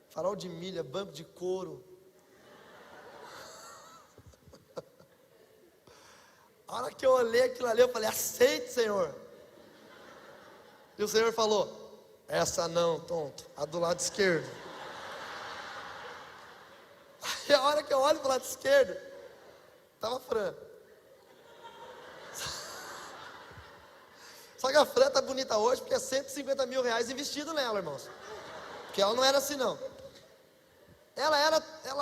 farol de milha, banco de couro. A hora que eu olhei aquilo ali, eu falei: aceite, Senhor. E o Senhor falou: essa não, tonto, a do lado esquerdo. Aí a hora que eu olho para o lado esquerdo, estava a Fran. Só que a Fran tá bonita hoje porque é 150 mil reais investido nela, irmãos. Porque ela não era assim, não. Ela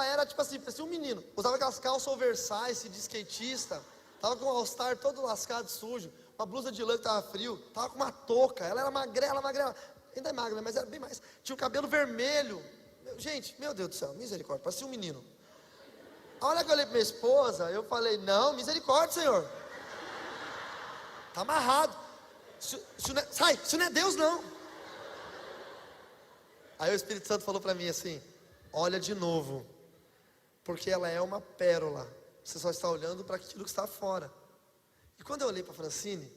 era tipo assim, parecia um menino. Usava aquelas calças oversize de skatista. Tava com um all-star todo lascado, sujo. Uma blusa de lã que tava frio. Tava com uma touca. Ela era magrela. Ainda é magra, mas era bem mais. Tinha o cabelo vermelho. Gente, meu Deus do céu, misericórdia. Parecia um menino. A hora que eu olhei pra minha esposa, eu falei: não, misericórdia, Senhor. Tá amarrado. Sai, isso não é Deus, não. Aí o Espírito Santo falou para mim assim: olha de novo, porque ela é uma pérola. Você só está olhando para aquilo que está fora. E quando eu olhei para Francine,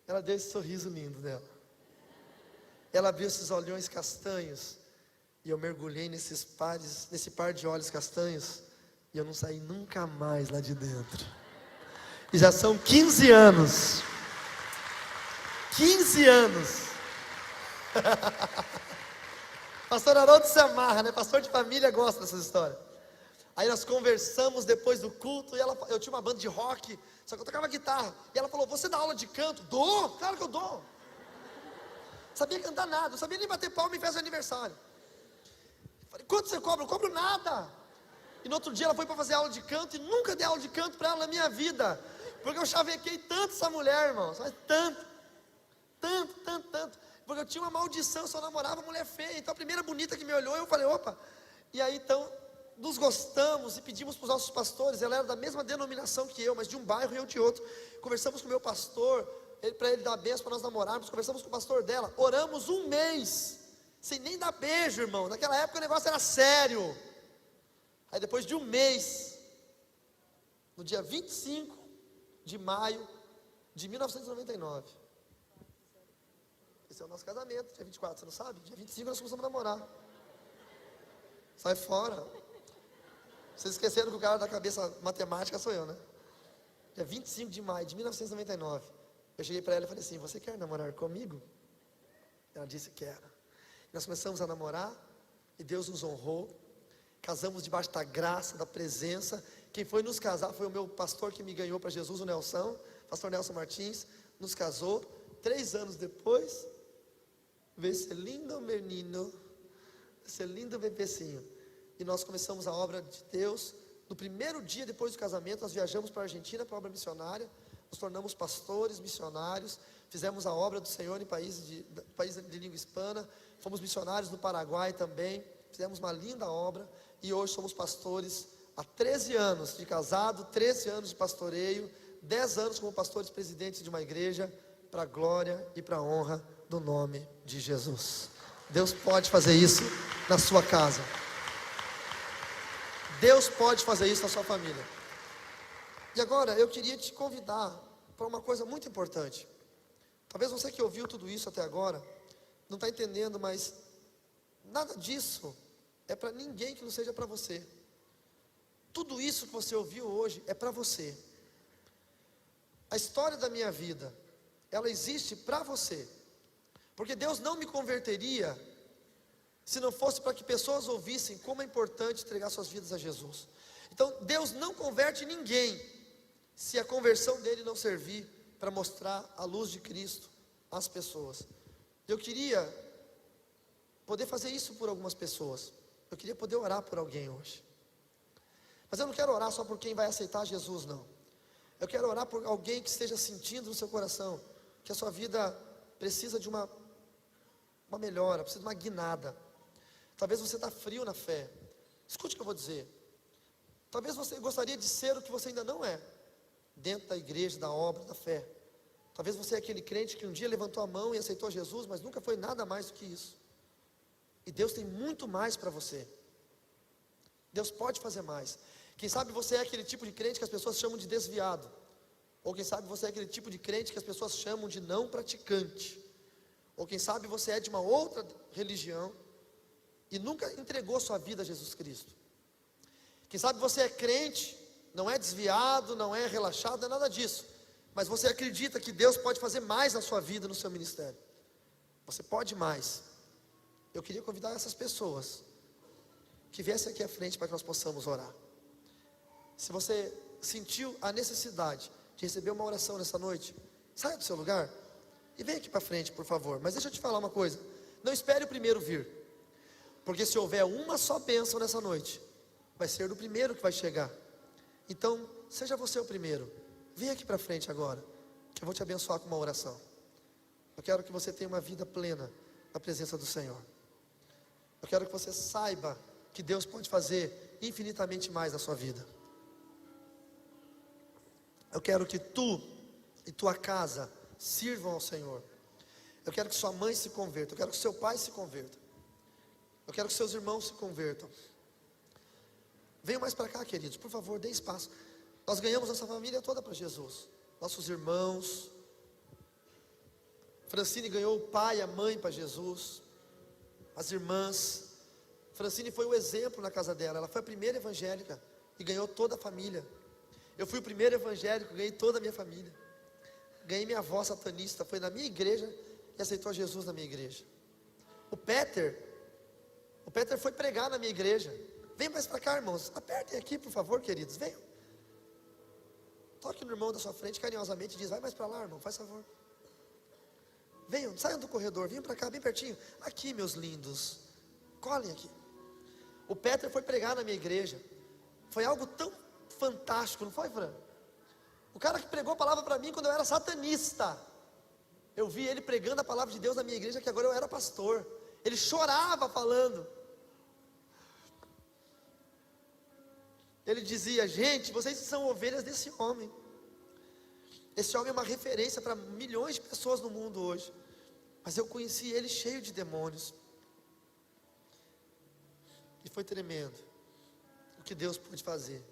ela deu esse sorriso lindo dela. Ela abriu esses olhões castanhos, e eu mergulhei nesse par de olhos castanhos, e eu não saí nunca mais lá de dentro. E já são 15 anos. 15 anos. Pastor Haroldo se amarra, né? Pastor de família gosta dessas histórias. Aí nós conversamos depois do culto, e eu tinha uma banda de rock, só que eu tocava guitarra. E ela falou: você dá aula de canto? Dou, claro que eu dou. Sabia cantar nada, não sabia nem bater palma em festa de aniversário. Falei: quanto você cobra? Eu cobro nada. E no outro dia ela foi para fazer aula de canto, e nunca dei aula de canto para ela na minha vida, porque eu chavequei tanto essa mulher, irmãos, mas tanto, porque eu tinha uma maldição, eu só namorava mulher feia. Então a primeira bonita que me olhou, eu falei: opa. E aí então nos gostamos e pedimos para os nossos pastores. Ela era da mesma denominação que eu, mas de um bairro e eu de outro. Conversamos com o meu pastor, para ele dar beijo para nós namorarmos. Conversamos com o pastor dela, oramos um mês, sem nem dar beijo, irmão. Naquela época o negócio era sério. Aí depois de um mês, no dia 25 de maio de 1999, esse é o nosso casamento, dia 24, você não sabe? Dia 25 nós começamos a namorar. Sai fora. Vocês esqueceram que o cara da cabeça matemática sou eu, né? Dia 25 de maio de 1999, eu cheguei para ela e falei assim: você quer namorar comigo? Ela disse: quero. Nós começamos a namorar, e Deus nos honrou. Casamos debaixo da graça, da presença. Quem foi nos casar foi o meu pastor que me ganhou para Jesus, o Nelson, pastor Nelson Martins. Nos casou. 3 anos depois, veio esse lindo menino, esse lindo bebecinho. E nós começamos a obra de Deus. No primeiro dia depois do casamento, nós viajamos para a Argentina para a obra missionária. Nos tornamos pastores, missionários. Fizemos a obra do Senhor em países de língua hispana. Fomos missionários no Paraguai também. Fizemos uma linda obra. E hoje somos pastores há 13 anos de casado, 13 anos de pastoreio, 10 anos como pastores presidentes de uma igreja, para a glória e para a honra do nome de Jesus. Deus pode fazer isso na sua casa. Deus pode fazer isso na sua família. E agora eu queria te convidar para uma coisa muito importante. Talvez você que ouviu tudo isso até agora não está entendendo, mas nada disso é para ninguém que não seja para você. Tudo isso que você ouviu hoje é para você. A história da minha vida, ela existe para você. Porque Deus não me converteria se não fosse para que pessoas ouvissem como é importante entregar suas vidas a Jesus. Então Deus não converte ninguém se a conversão dele não servir para mostrar a luz de Cristo às pessoas. Eu queria poder fazer isso por algumas pessoas. Eu queria poder orar por alguém hoje. Mas eu não quero orar só por quem vai aceitar Jesus, não. Eu quero orar por alguém que esteja sentindo no seu coração que a sua vida precisa de uma melhora, precisa de uma guinada. Talvez você está frio na fé. Escute o que eu vou dizer. Talvez você gostaria de ser o que você ainda não é, dentro da igreja, da obra, da fé. Talvez você é aquele crente que um dia levantou a mão e aceitou Jesus, mas nunca foi nada mais do que isso. E Deus tem muito mais para você. Deus pode fazer mais. Quem sabe você é aquele tipo de crente que as pessoas chamam de desviado. Ou quem sabe você é aquele tipo de crente que as pessoas chamam de não praticante. Ou quem sabe você é de uma outra religião e nunca entregou sua vida a Jesus Cristo. Quem sabe você é crente, não é desviado, não é relaxado, não é nada disso. Mas você acredita que Deus pode fazer mais na sua vida, no seu ministério. Você pode mais. Eu queria convidar essas pessoas que viessem aqui à frente para que nós possamos orar. Se você sentiu a necessidade de receber uma oração nessa noite, saia do seu lugar e venha aqui para frente, por favor. Mas deixa eu te falar uma coisa: não espere o primeiro vir, porque se houver uma só bênção nessa noite, vai ser do primeiro que vai chegar. Então, seja você o primeiro. Venha aqui para frente agora, que eu vou te abençoar com uma oração. Eu quero que você tenha uma vida plena na presença do Senhor. Eu quero que você saiba que Deus pode fazer infinitamente mais na sua vida. Eu quero que tu e tua casa sirvam ao Senhor. Eu quero que sua mãe se converta. Eu quero que seu pai se converta. Eu quero que seus irmãos se convertam. Venham mais para cá, queridos, por favor, dê espaço. Nós ganhamos nossa família toda para Jesus. Nossos irmãos. Francine ganhou o pai e a mãe para Jesus. As irmãs. Francine foi o exemplo na casa dela. Ela foi a primeira evangélica e ganhou toda a família. Eu fui o primeiro evangélico, ganhei toda a minha família. Ganhei minha avó satanista, foi na minha igreja e aceitou Jesus na minha igreja. O Peter foi pregar na minha igreja. Vem mais para cá, irmãos. Apertem aqui, por favor, queridos. Venham. Toque no irmão da sua frente carinhosamente e diz: vai mais para lá, irmão, faz favor. Venham, saiam do corredor, venham para cá, bem pertinho. Aqui, meus lindos. Colhem aqui. O Peter foi pregar na minha igreja. Foi algo tão fantástico, não foi, Fran? O cara que pregou a palavra para mim quando eu era satanista. Eu vi ele pregando a palavra de Deus na minha igreja, que agora eu era pastor. Ele chorava falando. Ele dizia: gente, vocês são ovelhas desse homem. Esse homem é uma referência para milhões de pessoas no mundo hoje. Mas eu conheci ele cheio de demônios. E foi tremendo o que Deus pôde fazer.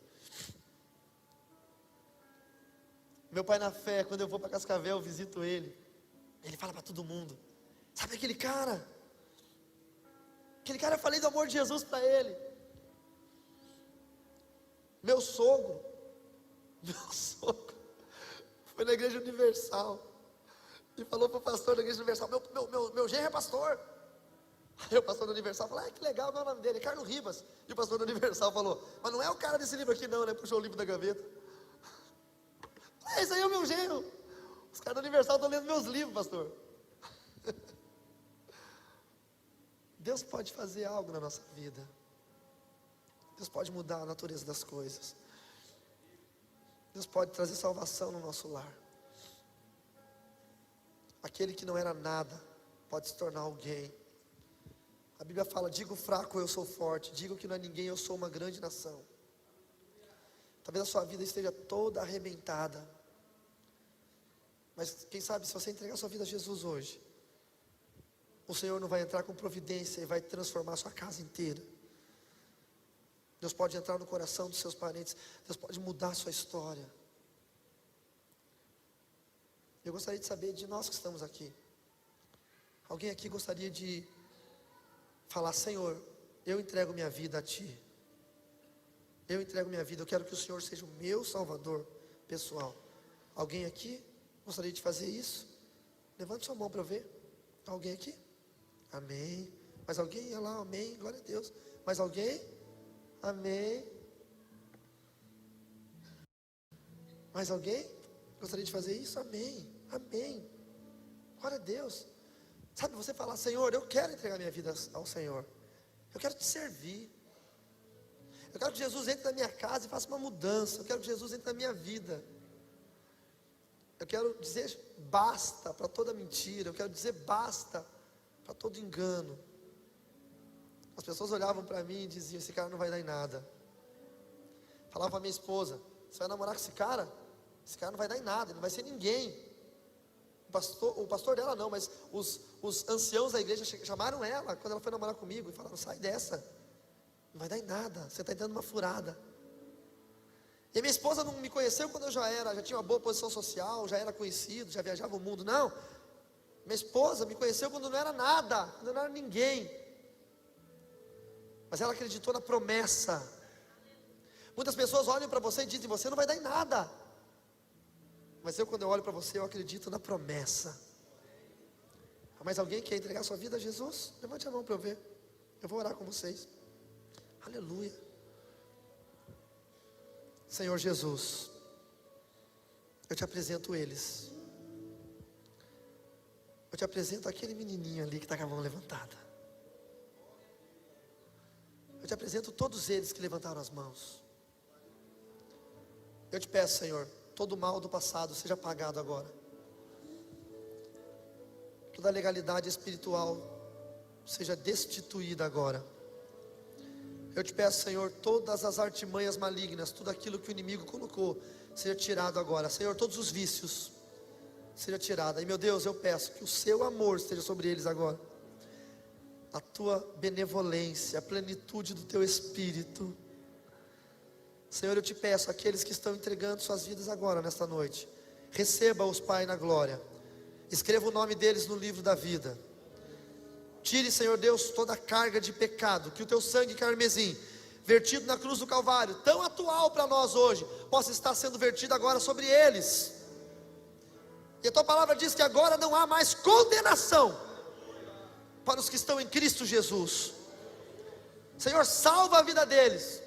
Meu pai na fé, quando eu vou para Cascavel, eu visito ele. Ele fala para todo mundo: sabe aquele cara? Aquele cara, eu falei do amor de Jesus para ele. Meu sogro foi na Igreja Universal e falou para o pastor da Igreja Universal: meu genro é pastor. Aí o pastor da Universal falou: que legal, qual é o nome dele? Carlos Ribas. E o pastor da Universal falou: mas não é o cara desse livro aqui não, né? Puxou o livro da gaveta. Esse aí é o meu genro. Os caras da Universal estão lendo meus livros, pastor. Deus pode fazer algo na nossa vida. Deus pode mudar a natureza das coisas. Deus pode trazer salvação no nosso lar. Aquele que não era nada pode se tornar alguém. A Bíblia fala: digo fraco, eu sou forte. Digo que não é ninguém, eu sou uma grande nação. Talvez a sua vida esteja toda arrebentada. Mas quem sabe, se você entregar a sua vida a Jesus hoje, o Senhor não vai entrar com providência e vai transformar a sua casa inteira. Deus pode entrar no coração dos seus parentes. Deus pode mudar a sua história. Eu gostaria de saber de nós que estamos aqui. Alguém aqui gostaria de falar: Senhor, eu entrego minha vida a Ti. Eu entrego minha vida, eu quero que o Senhor seja o meu Salvador pessoal. Alguém aqui gostaria de fazer isso? Levante sua mão para eu ver. Alguém aqui? Amém. Mais alguém? Olha lá, amém, glória a Deus. Mais alguém? Amém. Mais alguém? Gostaria de fazer isso? Amém. Amém. Glória a Deus. Sabe, você falar: Senhor, eu quero entregar minha vida ao Senhor. Eu quero te servir. Eu quero que Jesus entre na minha casa e faça uma mudança. Eu quero que Jesus entre na minha vida. Eu quero dizer basta para toda mentira. Eu quero dizer basta para todo engano. As pessoas olhavam para mim e diziam: esse cara não vai dar em nada. Falava para minha esposa: você vai namorar com esse cara? Esse cara não vai dar em nada, ele não vai ser ninguém. O pastor dela não, mas os anciãos da igreja chamaram ela quando ela foi namorar comigo e falaram: sai dessa, não vai dar em nada, você está entrando numa furada. E a minha esposa não me conheceu quando eu já tinha uma boa posição social, já era conhecido, já viajava o mundo, não. Minha esposa me conheceu quando não era nada, quando eu não era ninguém. Mas ela acreditou na promessa. Muitas pessoas olham para você e dizem: você não vai dar em nada. Mas quando eu olho para você, eu acredito na promessa. Mas alguém quer entregar sua vida a Jesus? Levante a mão para eu ver. Eu vou orar com vocês. Aleluia. Senhor Jesus, eu te apresento eles. Eu te apresento aquele menininho ali que está com a mão levantada. Eu te apresento todos eles que levantaram as mãos. Eu te peço, Senhor, todo o mal do passado seja apagado agora. Toda a legalidade espiritual seja destituída agora. Eu te peço, Senhor, todas as artimanhas malignas, tudo aquilo que o inimigo colocou, seja tirado agora. Senhor, todos os vícios, seja tirado. E meu Deus, eu peço que o seu amor esteja sobre eles agora. A tua benevolência, a plenitude do teu Espírito. Senhor, eu te peço, aqueles que estão entregando suas vidas agora, nesta noite, receba-os, Pai, na glória. Escreva o nome deles no livro da vida. Tire, Senhor Deus, toda a carga de pecado, que o teu sangue carmesim, vertido na cruz do Calvário, tão atual para nós hoje, possa estar sendo vertido agora sobre eles. E a tua palavra diz que agora não há mais condenação para os que estão em Cristo Jesus. Senhor, salva a vida deles.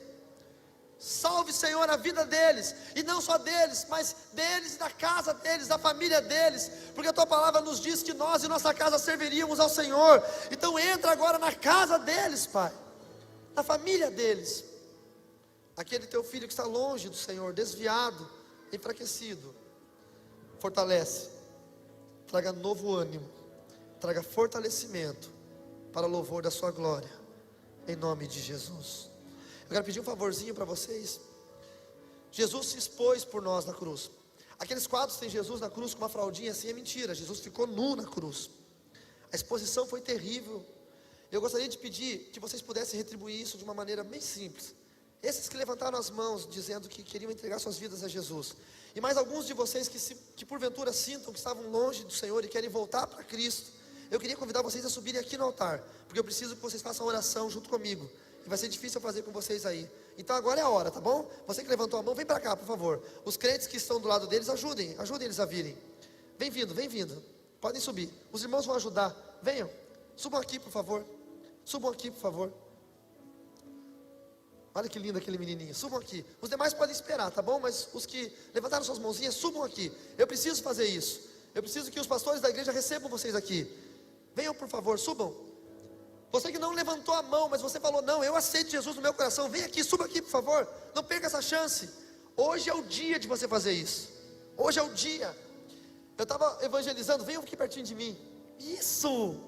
Salve, Senhor, a vida deles, e não só deles, mas deles e da casa deles, da família deles, porque a tua palavra nos diz que nós e nossa casa serviríamos ao Senhor. Então entra agora na casa deles, Pai, na família deles. Aquele teu filho que está longe do Senhor, desviado, enfraquecido, fortalece, traga novo ânimo, traga fortalecimento para o louvor da sua glória, em nome de Jesus. Eu quero pedir um favorzinho para vocês. Jesus se expôs por nós na cruz. Aqueles quadros tem Jesus na cruz com uma fraldinha assim, é mentira. Jesus ficou nu na cruz. A exposição foi terrível. Eu gostaria de pedir que vocês pudessem retribuir isso de uma maneira bem simples. Esses que levantaram as mãos dizendo que queriam entregar suas vidas a Jesus, e mais alguns de vocês que porventura sintam que estavam longe do Senhor e querem voltar para Cristo, eu queria convidar vocês a subirem aqui no altar, porque eu preciso que vocês façam oração junto comigo. E vai ser difícil eu fazer com vocês aí. Então agora é a hora, tá bom? Você que levantou a mão, vem para cá, por favor. Os crentes que estão do lado deles, ajudem eles a virem. Vem vindo. Podem subir. Os irmãos vão ajudar. Venham. Subam aqui, por favor. Olha que lindo aquele menininho. Subam aqui. Os demais podem esperar, tá bom? Mas os que levantaram suas mãozinhas, subam aqui. Eu preciso fazer isso. Eu preciso que os pastores da igreja recebam vocês aqui. Venham, por favor, subam. Você que não levantou a mão, mas você falou: não, eu aceito Jesus no meu coração, vem aqui, suba aqui, por favor. Não perca essa chance. Hoje é o dia de você fazer isso. Hoje é o dia. Eu estava evangelizando, venham aqui pertinho de mim. Isso.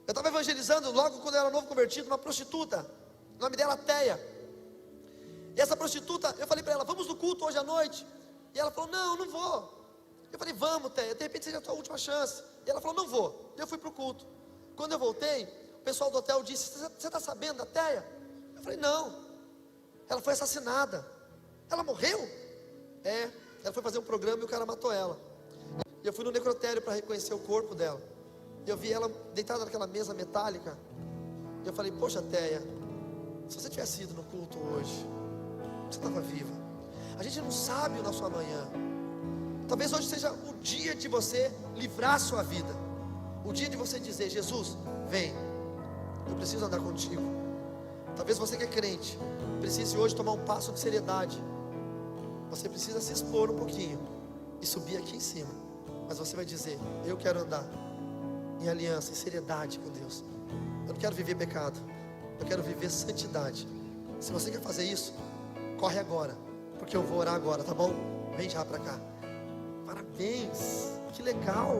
Eu estava evangelizando logo quando eu era novo convertido, uma prostituta. O nome dela Teia. E essa prostituta, eu falei para ela: vamos no culto hoje à noite. E ela falou: não vou. Eu falei: vamos, Teia, de repente seja a tua última chance. E ela falou: não vou. Eu fui para o culto. Quando eu voltei, o pessoal do hotel disse: você está sabendo da Teia? Eu falei: não. Ela foi assassinada. Ela morreu? Ela foi fazer um programa e o cara matou ela. E eu fui no necrotério para reconhecer o corpo dela. E eu vi ela deitada naquela mesa metálica. E eu falei: poxa, Teia, se você tivesse ido no culto hoje, você estava viva. A gente não sabe o nosso amanhã. Talvez hoje seja o dia de você livrar a sua vida. O dia de você dizer: Jesus, vem, eu preciso andar contigo. Talvez você que é crente precise hoje tomar um passo de seriedade. Você precisa se expor um pouquinho e subir aqui em cima. Mas você vai dizer: eu quero andar em aliança, em seriedade com Deus. Eu não quero viver pecado, eu quero viver santidade. Se você quer fazer isso, corre agora, porque eu vou orar agora, tá bom? Vem já para cá. Parabéns, que legal.